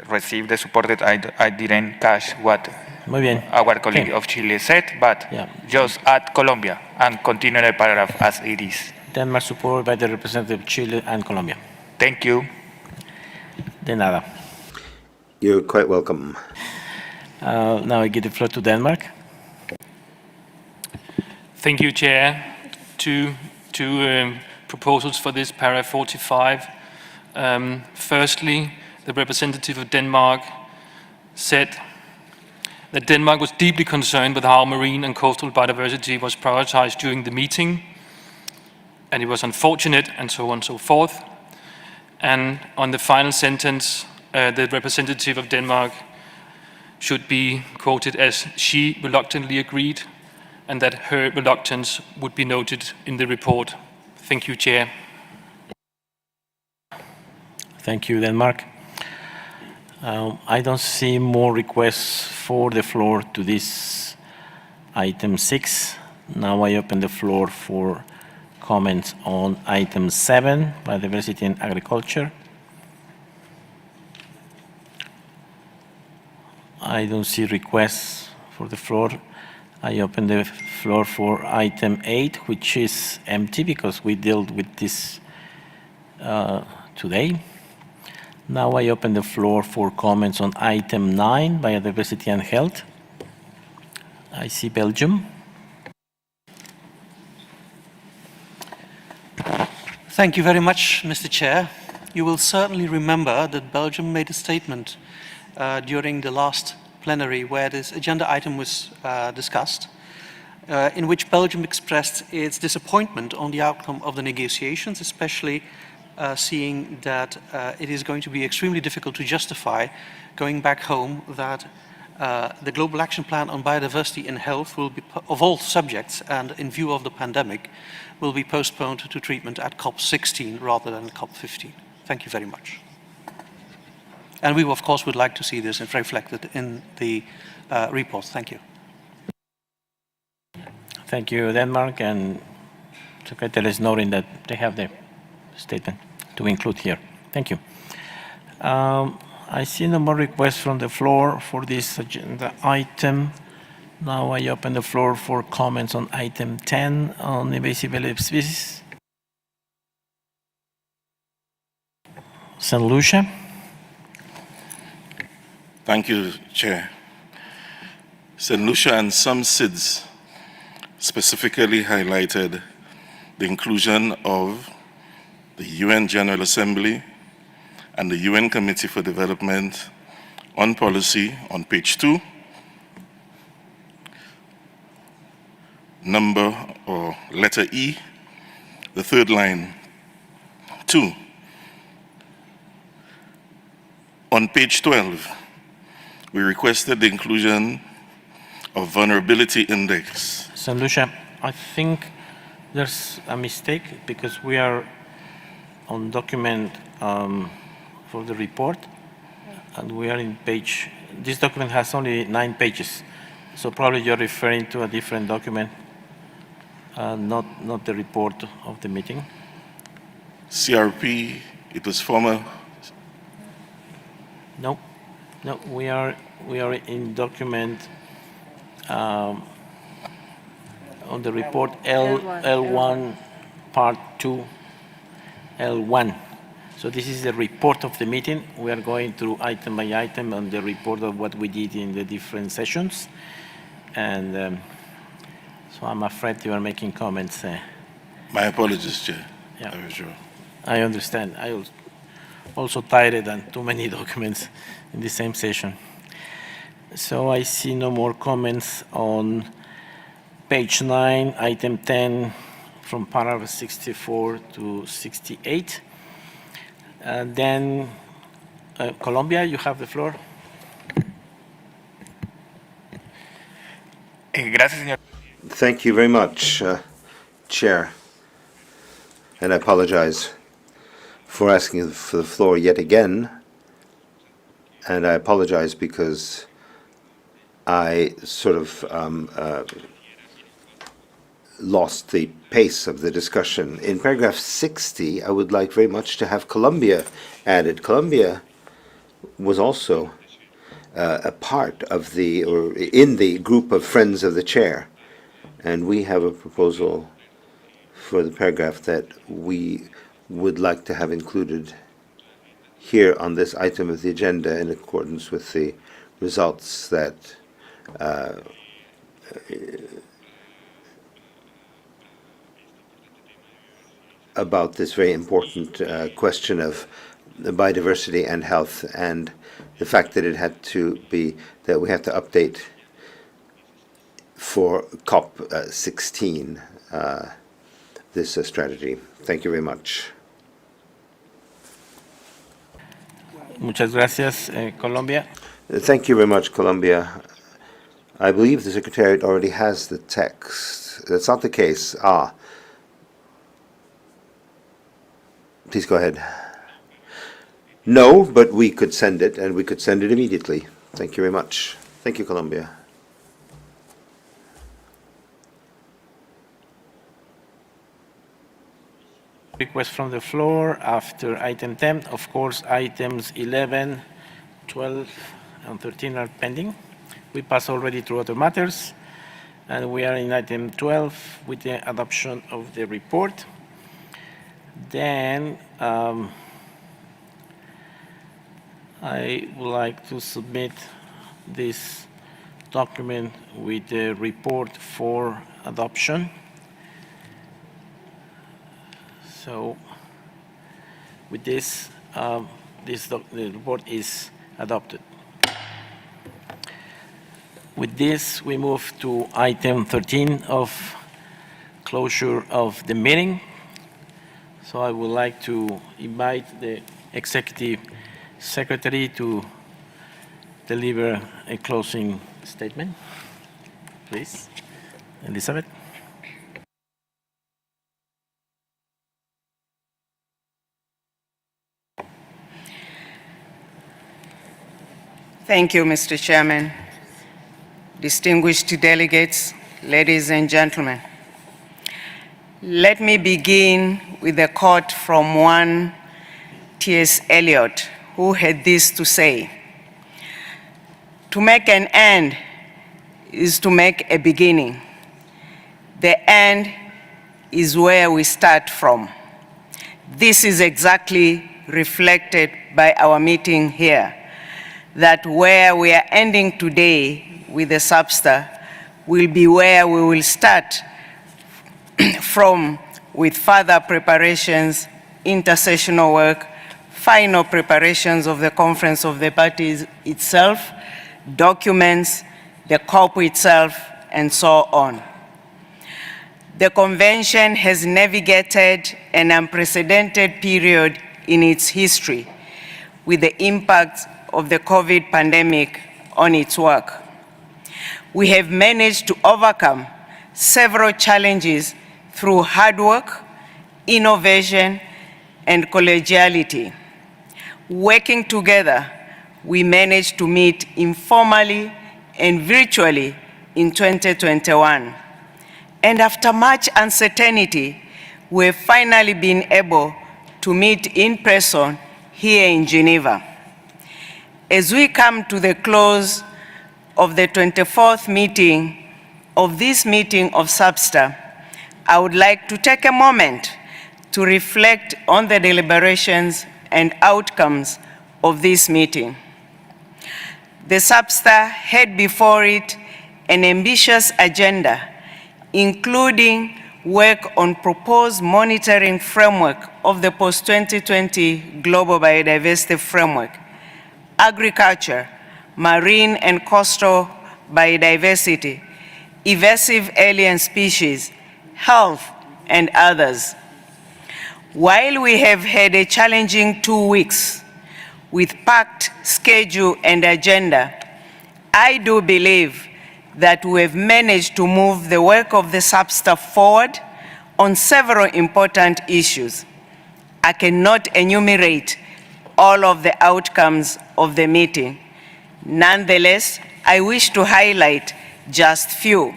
received the support that I didn't catch what Muy bien. our colleague of Chile said, but just add Colombia and continue the paragraph as it is. Denmark supported by the representative of Chile and Colombia. Thank you. De nada. You're quite welcome. Now I give the floor to Denmark. Thank you, Chair. Two proposals for this paragraph 45. Firstly, the representative of Denmark said that Denmark was deeply concerned with how marine and coastal biodiversity was prioritized during the meeting, and it was unfortunate, and so on and so forth. And on the final sentence, the representative of Denmark should be quoted as she reluctantly agreed, and that her reluctance would be noted in the report. Thank you, Chair. Thank you, Denmark. I don't see more requests for the floor to this item 6. Now I open the floor for comments on item 7, biodiversity and agriculture. I don't see requests for the floor. I open the floor for item 8, which is empty because we dealt with this today. Now I open the floor for comments on item 9, biodiversity and health. I see Belgium. Thank you very much, Mr. Chair. You will certainly remember that Belgium made a statement during the last plenary where this agenda item was discussed, in which Belgium expressed its disappointment on the outcome of the negotiations, especially seeing that it is going to be extremely difficult to justify going back home that the Global Action Plan on Biodiversity and Health will be, of all subjects and in view of the pandemic, will be postponed to treatment at COP16 rather than COP15. Thank you very much. And we, of course, would like to see this reflected in the report. Thank you. Thank you, Denmark, and Secretary is noting that they have the statement to include here. Thank you. I see no more requests from the floor for this agenda item. Now I open the floor for comments on item 10 on invasive species. St. Lucia. Thank you, Chair. St. Lucia and some SIDS specifically highlighted the inclusion of the UN General Assembly and the UN Committee for Development on Policy on page 2, number or letter E, the third line, 2. On page 12, we requested the inclusion of vulnerability index. St. Lucia, I think there's a mistake because we are on document for the report and we are in page, this document has only 9 pages. So probably you're referring to a different document, not the report of the meeting. CRP, it was former. No, we are in document on the report L1 part 2 L1. So this is the report of the meeting. We are going through item by item on the report of what we did in the different sessions. And so I'm afraid you are making comments. My apologies, Chair. Yeah. I understand. I was also tired and too many documents in the same session. So I see no more comments on page 9, item 10, from paragraph 64 to 68. And then, Colombia, you have the floor. Thank you very much, Chair. And I apologize for asking for the floor yet again. And I apologize because I sort of lost the pace of the discussion. In paragraph 60, I would like very much to have Colombia added. Colombia was also a part of the, or in the group of Friends of the Chair. And we have a proposal for the paragraph that we would like to have included here on this item of the agenda in accordance with the results that about this very important question of biodiversity and health, and the fact that it had to be, that we have to update for COP16 this strategy. Thank you very much. Muchas gracias, Colombia. Thank you very much, Colombia. I believe the Secretariat already has the text. That's not the case. Please go ahead. No, but we could send it, and we could send it immediately. Thank you very much. Thank you, Colombia. Request from the floor after item 10. Of course, items 11, 12, and 13 are pending. We passed already through other matters, and we are in item 12 with the adoption of the report. Then I would like to submit this document with the report for adoption. So with this, the report is adopted. With this, we move to item 13 of closure of the meeting. So I would like to invite the Executive Secretary to deliver a closing statement. Please, Elizabeth. Thank you, Mr. Chairman. Distinguished delegates, ladies and gentlemen. Let me begin with a quote from one T.S. Eliot, who had this to say: "To make an end is to make a beginning. The end is where we start from." This is exactly reflected by our meeting here, that where we are ending today with the SBSTTA will be where we will start from, with further preparations, intersessional work, final preparations of the Conference of the Parties itself, documents, the COP itself, and so on. The Convention has navigated an unprecedented period in its history with the impact of the COVID pandemic on its work. We have managed to overcome several challenges through hard work, innovation, and collegiality. Working together, we managed to meet informally and virtually in 2021. And after much uncertainty, we've finally been able to meet in person here in Geneva. As we come to the close of the 24th meeting of this meeting of SBSTTA, I would like to take a moment to reflect on the deliberations and outcomes of this meeting. The SBSTTA had before it an ambitious agenda, including work on proposed monitoring framework of the post-2020 Global Biodiversity Framework, agriculture, marine and coastal biodiversity, invasive alien species, health, and others. While we have had a challenging 2 weeks with packed schedule and agenda, I do believe that we have managed to move the work of the SBSTTA forward on several important issues. I cannot enumerate all of the outcomes of the meeting. Nonetheless, I wish to highlight just few.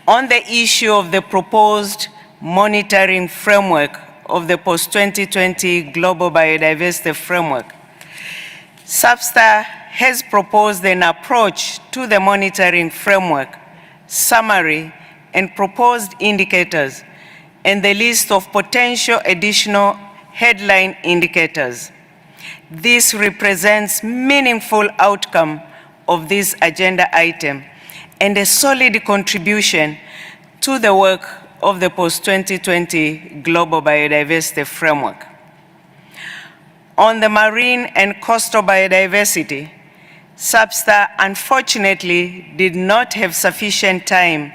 On the issue of the proposed monitoring framework of the post-2020 Global Biodiversity Framework, SBSTTA has proposed an approach to the monitoring framework, summary, and proposed indicators, and the list of potential additional headline indicators. This represents meaningful outcome of this agenda item and a solid contribution to the work of the post-2020 Global Biodiversity Framework. On the marine and coastal biodiversity, SBSTTA unfortunately did not have sufficient time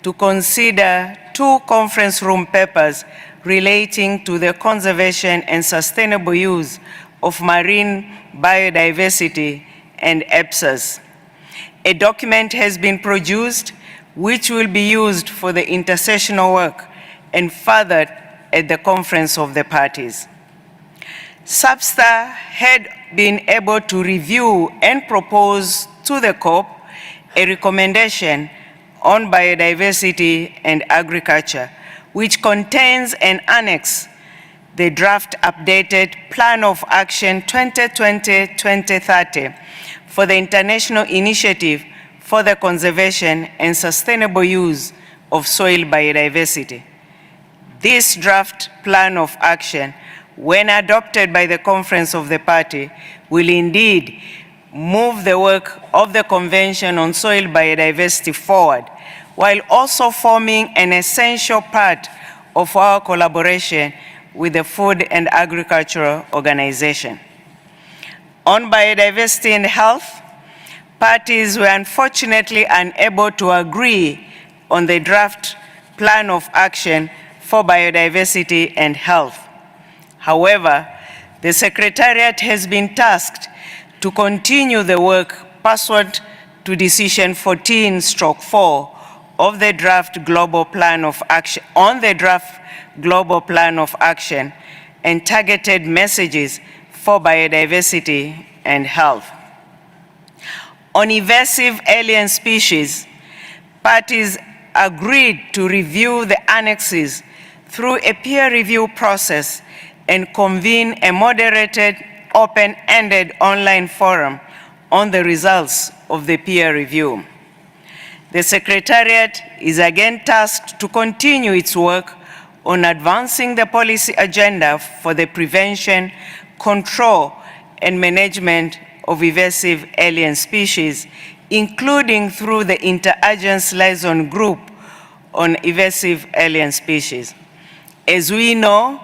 to consider 2 conference room papers relating to the conservation and sustainable use of marine biodiversity and EPSAs. A document has been produced which will be used for the intersessional work and furthered at the Conference of the Parties. SBSTTA had been able to review and propose to the COP a recommendation on biodiversity and agriculture, which contains an annex the draft updated Plan of Action 2020-2030 for the International Initiative for the Conservation and Sustainable Use of Soil Biodiversity. This draft plan of action, when adopted by the Conference of the Party, will indeed move the work of the Convention on Soil Biodiversity forward, while also forming an essential part of our collaboration with the Food and Agricultural Organization. On biodiversity and health, parties were unfortunately unable to agree on the draft plan of action for biodiversity and health. However, the Secretariat has been tasked to continue the work pursuant to Decision 14/4 of the draft Global Plan of Action, Global Plan of Action and targeted messages for biodiversity and health. On invasive alien species, parties agreed to review the annexes through a peer review process and convene a moderated, open-ended online forum on the results of the peer review. The Secretariat is again tasked to continue its work on advancing the policy agenda for the prevention, control, and management of invasive alien species, including through the Interagency Liaison Group on Invasive Alien Species. As we know,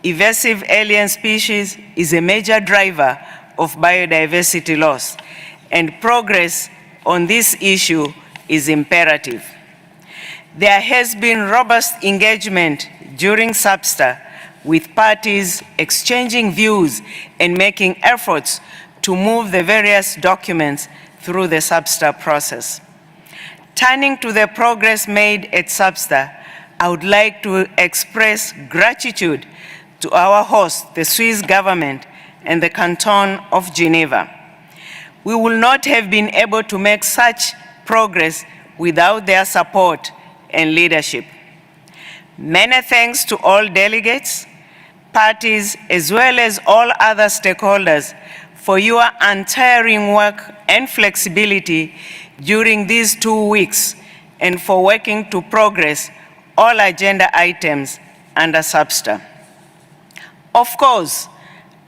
invasive alien species is a major driver of biodiversity loss, and progress on this issue is imperative. There has been robust engagement during SBSTTA with parties exchanging views and making efforts to move the various documents through the SBSTTA process. Turning to the progress made at SBSTTA, I would like to express gratitude to our host, the Swiss government and the Canton of Geneva. We will not have been able to make such progress without their support and leadership. Many thanks to all delegates, parties, as well as all other stakeholders for your untiring work and flexibility during these 2 weeks and for working to progress all agenda items under SBSTTA. Of course,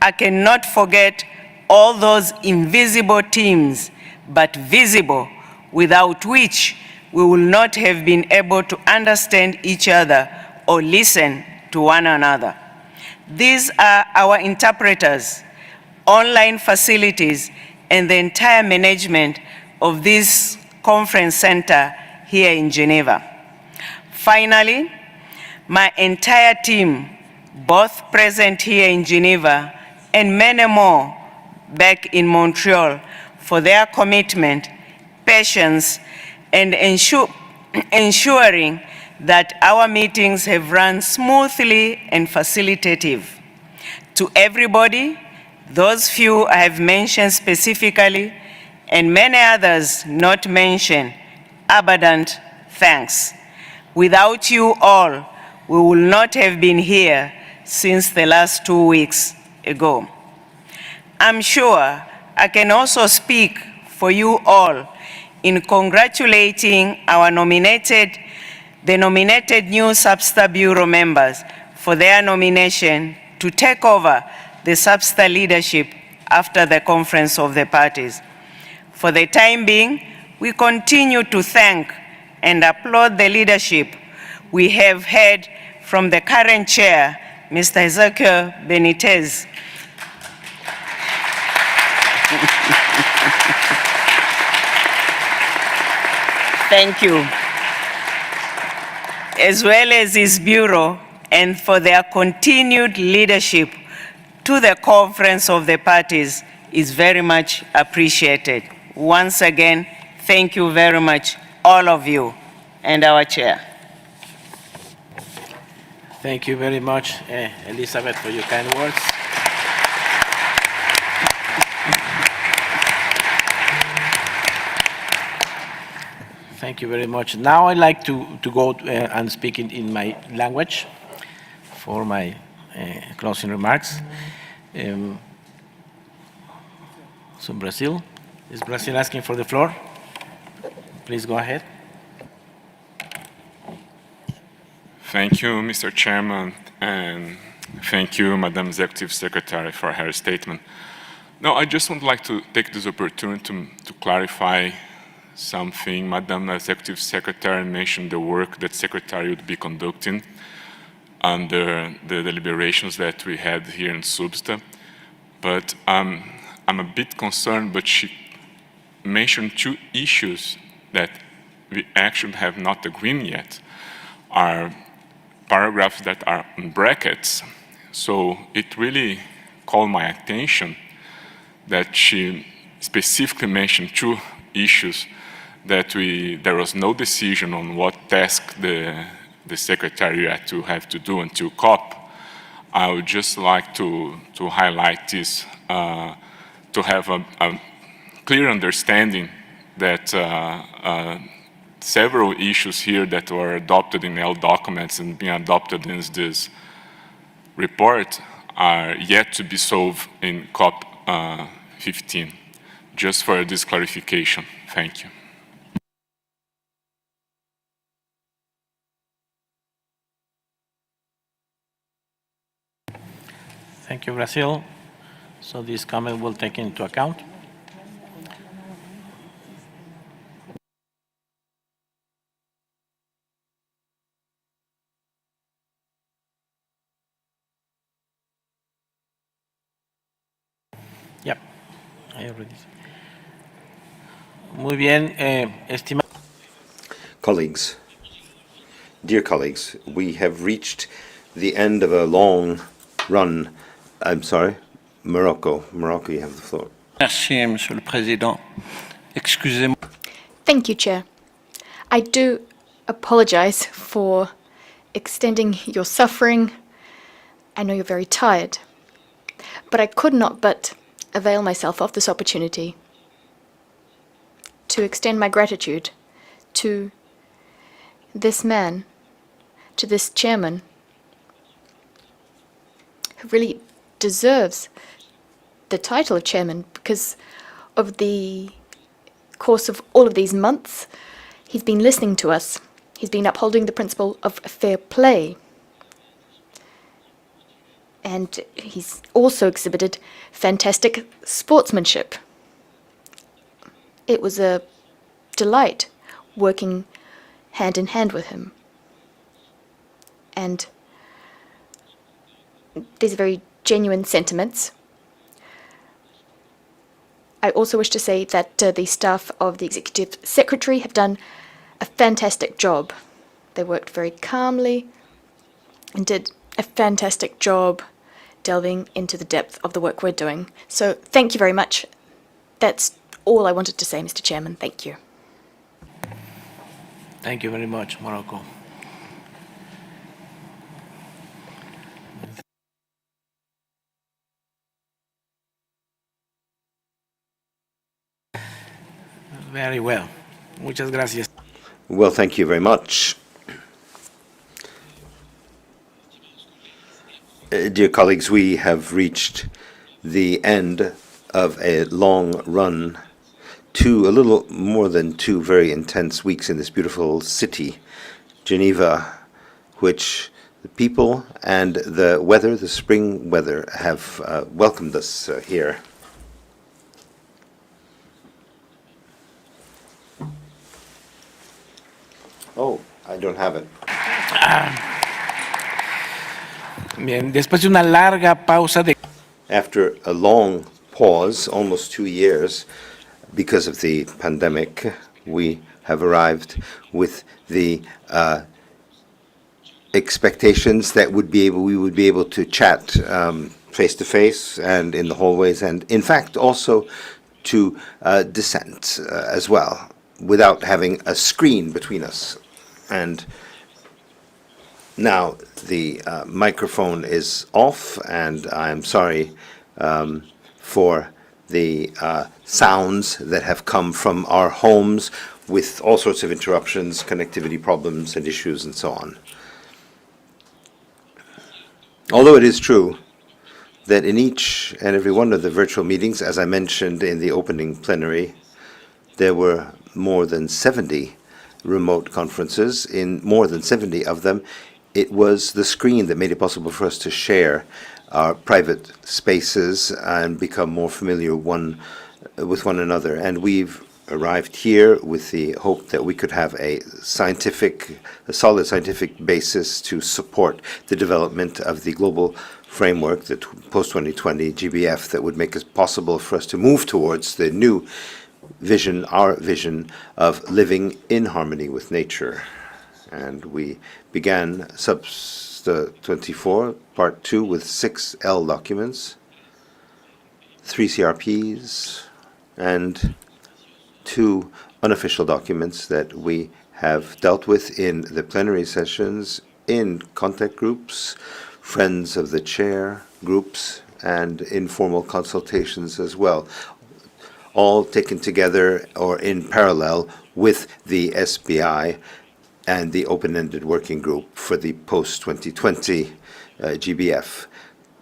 I cannot forget all those invisible teams, but visible, without which we will not have been able to understand each other or listen to one another. These are our interpreters, online facilities, and the entire management of this conference center here in Geneva. Finally, my entire team, both present here in Geneva and many more back in Montreal, for their commitment, patience, and ensuring that our meetings have run smoothly and facilitative. To everybody, those few I have mentioned specifically, and many others not mentioned, abundant thanks. Without you all, we will not have been here since the last 2 weeks ago. I'm sure I can also speak for you all in congratulating the nominated new SBSTTA Bureau members for their nomination to take over the SBSTTA leadership after the Conference of the Parties. For the time being, we continue to thank and applaud the leadership we have had from the current chair, Mr. Ezekiel Benitez. Thank you. As well as his bureau, and for their continued leadership to the Conference of the Parties is very much appreciated. Once again, thank you very much, all of you, and our chair. Thank you very much, Elizabeth, for your kind words. Thank you very much. Now I'd like to go and speak in my language for my closing remarks. So Brazil, is Brazil asking for the floor? Please go ahead. Thank you, Mr. Chairman, and thank you, Madam Executive Secretary, for her statement. No, I just would like to take this opportunity to clarify something. Madam Executive Secretary mentioned the work that Secretary would be conducting under the deliberations that we had here in SBSTTA, but I'm a bit concerned, but she mentioned two issues that we actually have not agreed yet, are paragraphs that are in brackets. So it really called my attention that she specifically mentioned two issues that there was no decision on what task the Secretariat to have to do until COP. I would just like to highlight this, to have a clear understanding that several issues here that were adopted in L documents and being adopted in this report are yet to be solved in COP 15. Just for this clarification. Thank you. Thank you, Brazil. So this comment will take into account. Yep, I already. Muy bien, estimado. Colleagues, dear colleagues, we have reached the end of a long run. I'm sorry, Morocco, you have the floor. Merci, Monsieur le Président. Excusez-moi. Thank you, Chair. I do apologize for extending your suffering. I know you're very tired, but I could not but avail myself of this opportunity to extend my gratitude to this man, to this chairman, who really deserves the title of chairman because of the course of all of these months. He's been listening to us. He's been upholding the principle of fair play. And he's also exhibited fantastic sportsmanship. It was a delight working hand in hand with him. And these are very genuine sentiments. I also wish to say that the staff of the Executive Secretary have done a fantastic job. They worked very calmly and did a fantastic job delving into the depth of the work we're doing. So thank you very much. That's all I wanted to say, Mr. Chairman. Thank you. Thank you very much, Morocco. Very well. Muchas gracias. Well, thank you very much. Dear colleagues, we have reached the end of a long run, a little more than 2 very intense weeks in this beautiful city, Geneva, which the people and the weather, the spring weather, have welcomed us here. Oh, I don't have it. Bien, después de una larga pausa de... After a long pause, almost 2 years, because of the pandemic, we have arrived with the expectations that we would be able to chat face to face and in the hallways, and in fact also to dissent as well, without having a screen between us. And now the microphone is off, and I'm sorry for the sounds that have come from our homes with all sorts of interruptions, connectivity problems and issues and so on. Although it is true that in each and every one of the virtual meetings, as I mentioned in the opening plenary, there were more than 70 remote conferences. In more than 70 of them, it was the screen that made it possible for us to share our private spaces and become more familiar with one another. And we've arrived here with the hope that we could have a solid scientific basis to support the development of the global framework, the post-2020 GBF, that would make it possible for us to move towards the new vision, our vision of living in harmony with nature. And we began SBSTTA-24, Part 2, with 6 L documents, 3 CRPs, and 2 unofficial documents that we have dealt with in the plenary sessions, in contact groups, friends of the chair groups, and informal consultations as well, all taken together or in parallel with the SBI and the open-ended working group for the post-2020 GBF.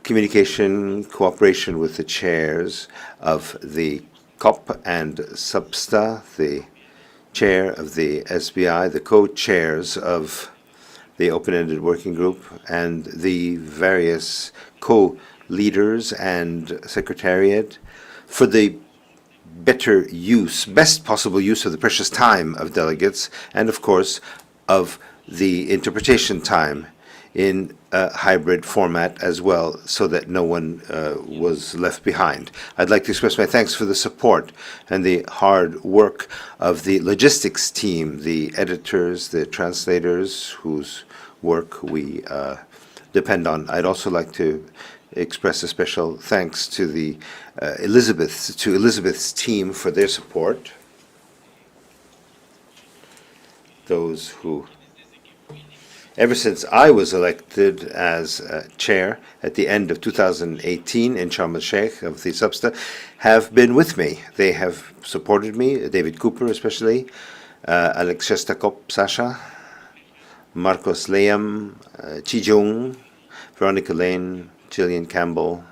Communication, cooperation with the chairs of the COP and SBSTTA, the chair of the SBI, the co-chairs of the open-ended working group, and the various co-leaders and secretariat for the best possible use of the precious time of delegates, and of course of the interpretation time in a hybrid format as well, so that no one was left behind. I'd like to express my thanks for the support and the hard work of the logistics team, the editors, the translators, whose work we depend on. I'd also like to express a special thanks to the Elizabeth's team for their support. Those who, ever since I was elected as chair at the end of 2018 in Sharm el-Sheikh of the SBSTTA, have been with me. They have supported me, David Cooper especially, Alex Shestakop, Sasha, Marcos Leam, Chi Jung, Veronica Lane, Gillian Campbell,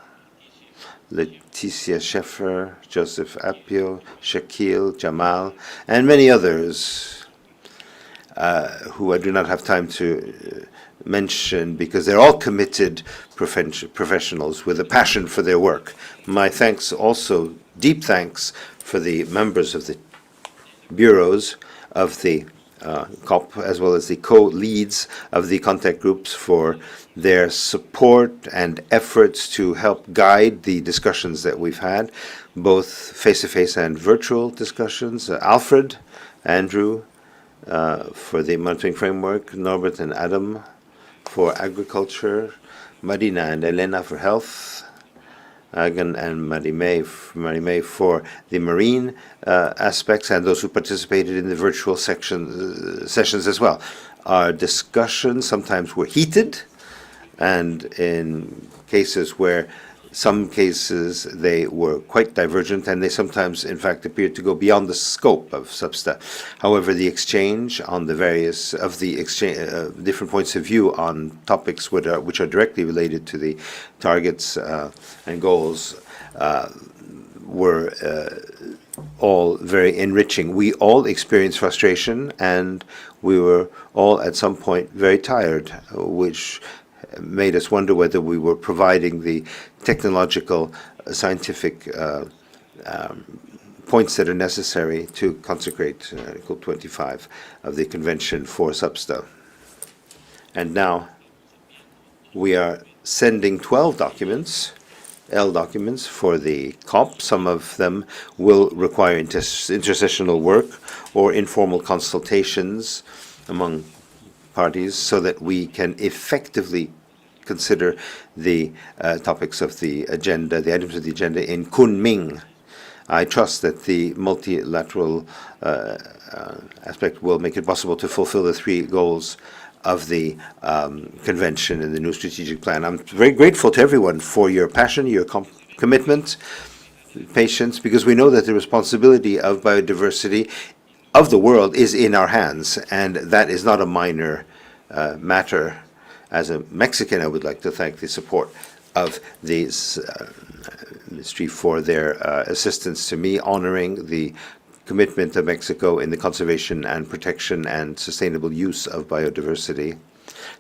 Leticia Sheffer, Joseph Apio, Shaquille, Jamal, and many others who I do not have time to mention because they're all committed professionals with a passion for their work. My thanks also, deep thanks, for the members of the bureaus of the COP, as well as the co-leads of the contact groups for their support and efforts to help guide the discussions that we've had, both face-to-face and virtual discussions. Alfred, Andrew, for the monitoring framework, Norbert and Adam for agriculture, Marina and Elena for health, Agan and Marie-May for the marine aspects, and those who participated in the virtual sessions as well. Our discussions sometimes were heated, and in cases where some cases they were quite divergent, and they sometimes, in fact, appeared to go beyond the scope of SBSTTA. However, the exchange on the various of the different points of view on topics which are directly related to the targets and goals were all very enriching. We all experienced frustration, and we were all at some point very tired, which made us wonder whether we were providing the technological, scientific points that are necessary to consecrate Article 25 of the Convention for SBSTTA. And now we are sending 12 documents, L documents, for the COP. Some of them will require intersessional work or informal consultations among parties so that we can effectively consider the topics of the agenda, the items of the agenda in Kunming. I trust that the multilateral aspect will make it possible to fulfill the 3 goals of the convention and the new strategic plan. I'm very grateful to everyone for your passion, your commitment, patience, because we know that the responsibility of biodiversity of the world is in our hands, and that is not a minor matter. as a Mexican, I would like to thank the support of this ministry for their assistance to me, honoring the commitment of Mexico in the conservation and protection and sustainable use of biodiversity.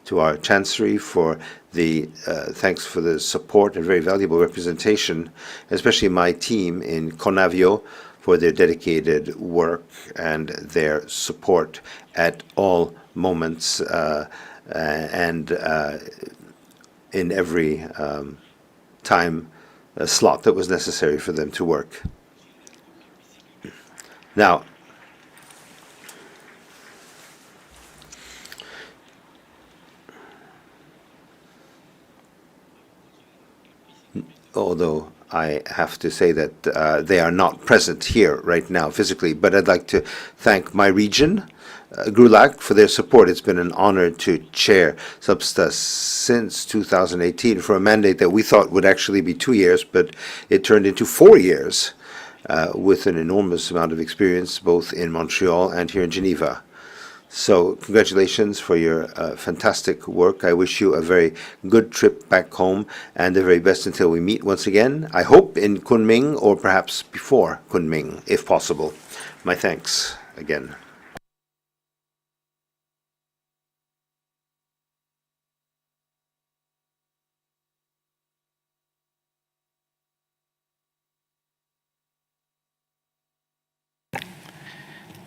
To our Chancery for the thanks for the support and very valuable representation, especially my team in Conavio for their dedicated work and their support at all moments and in every time slot that was necessary for them to work. Now, although I have to say that they are not present here right now physically, but I'd like to thank my region, GRULAC, for their support. It's been an honor to chair SBSTTA since 2018 for a mandate that we thought would actually be 2 years, but it turned into 4 years with an enormous amount of experience both in Montreal and here in Geneva. So congratulations for your fantastic work. I wish you a very good trip back home and the very best until we meet once again. I hope in Kunming or perhaps before Kunming, if possible. My thanks again.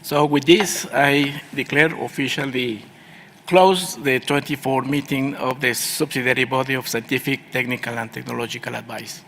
So with this, I declare officially closed the 24th meeting of the subsidiary body of scientific, technical, and technological advice.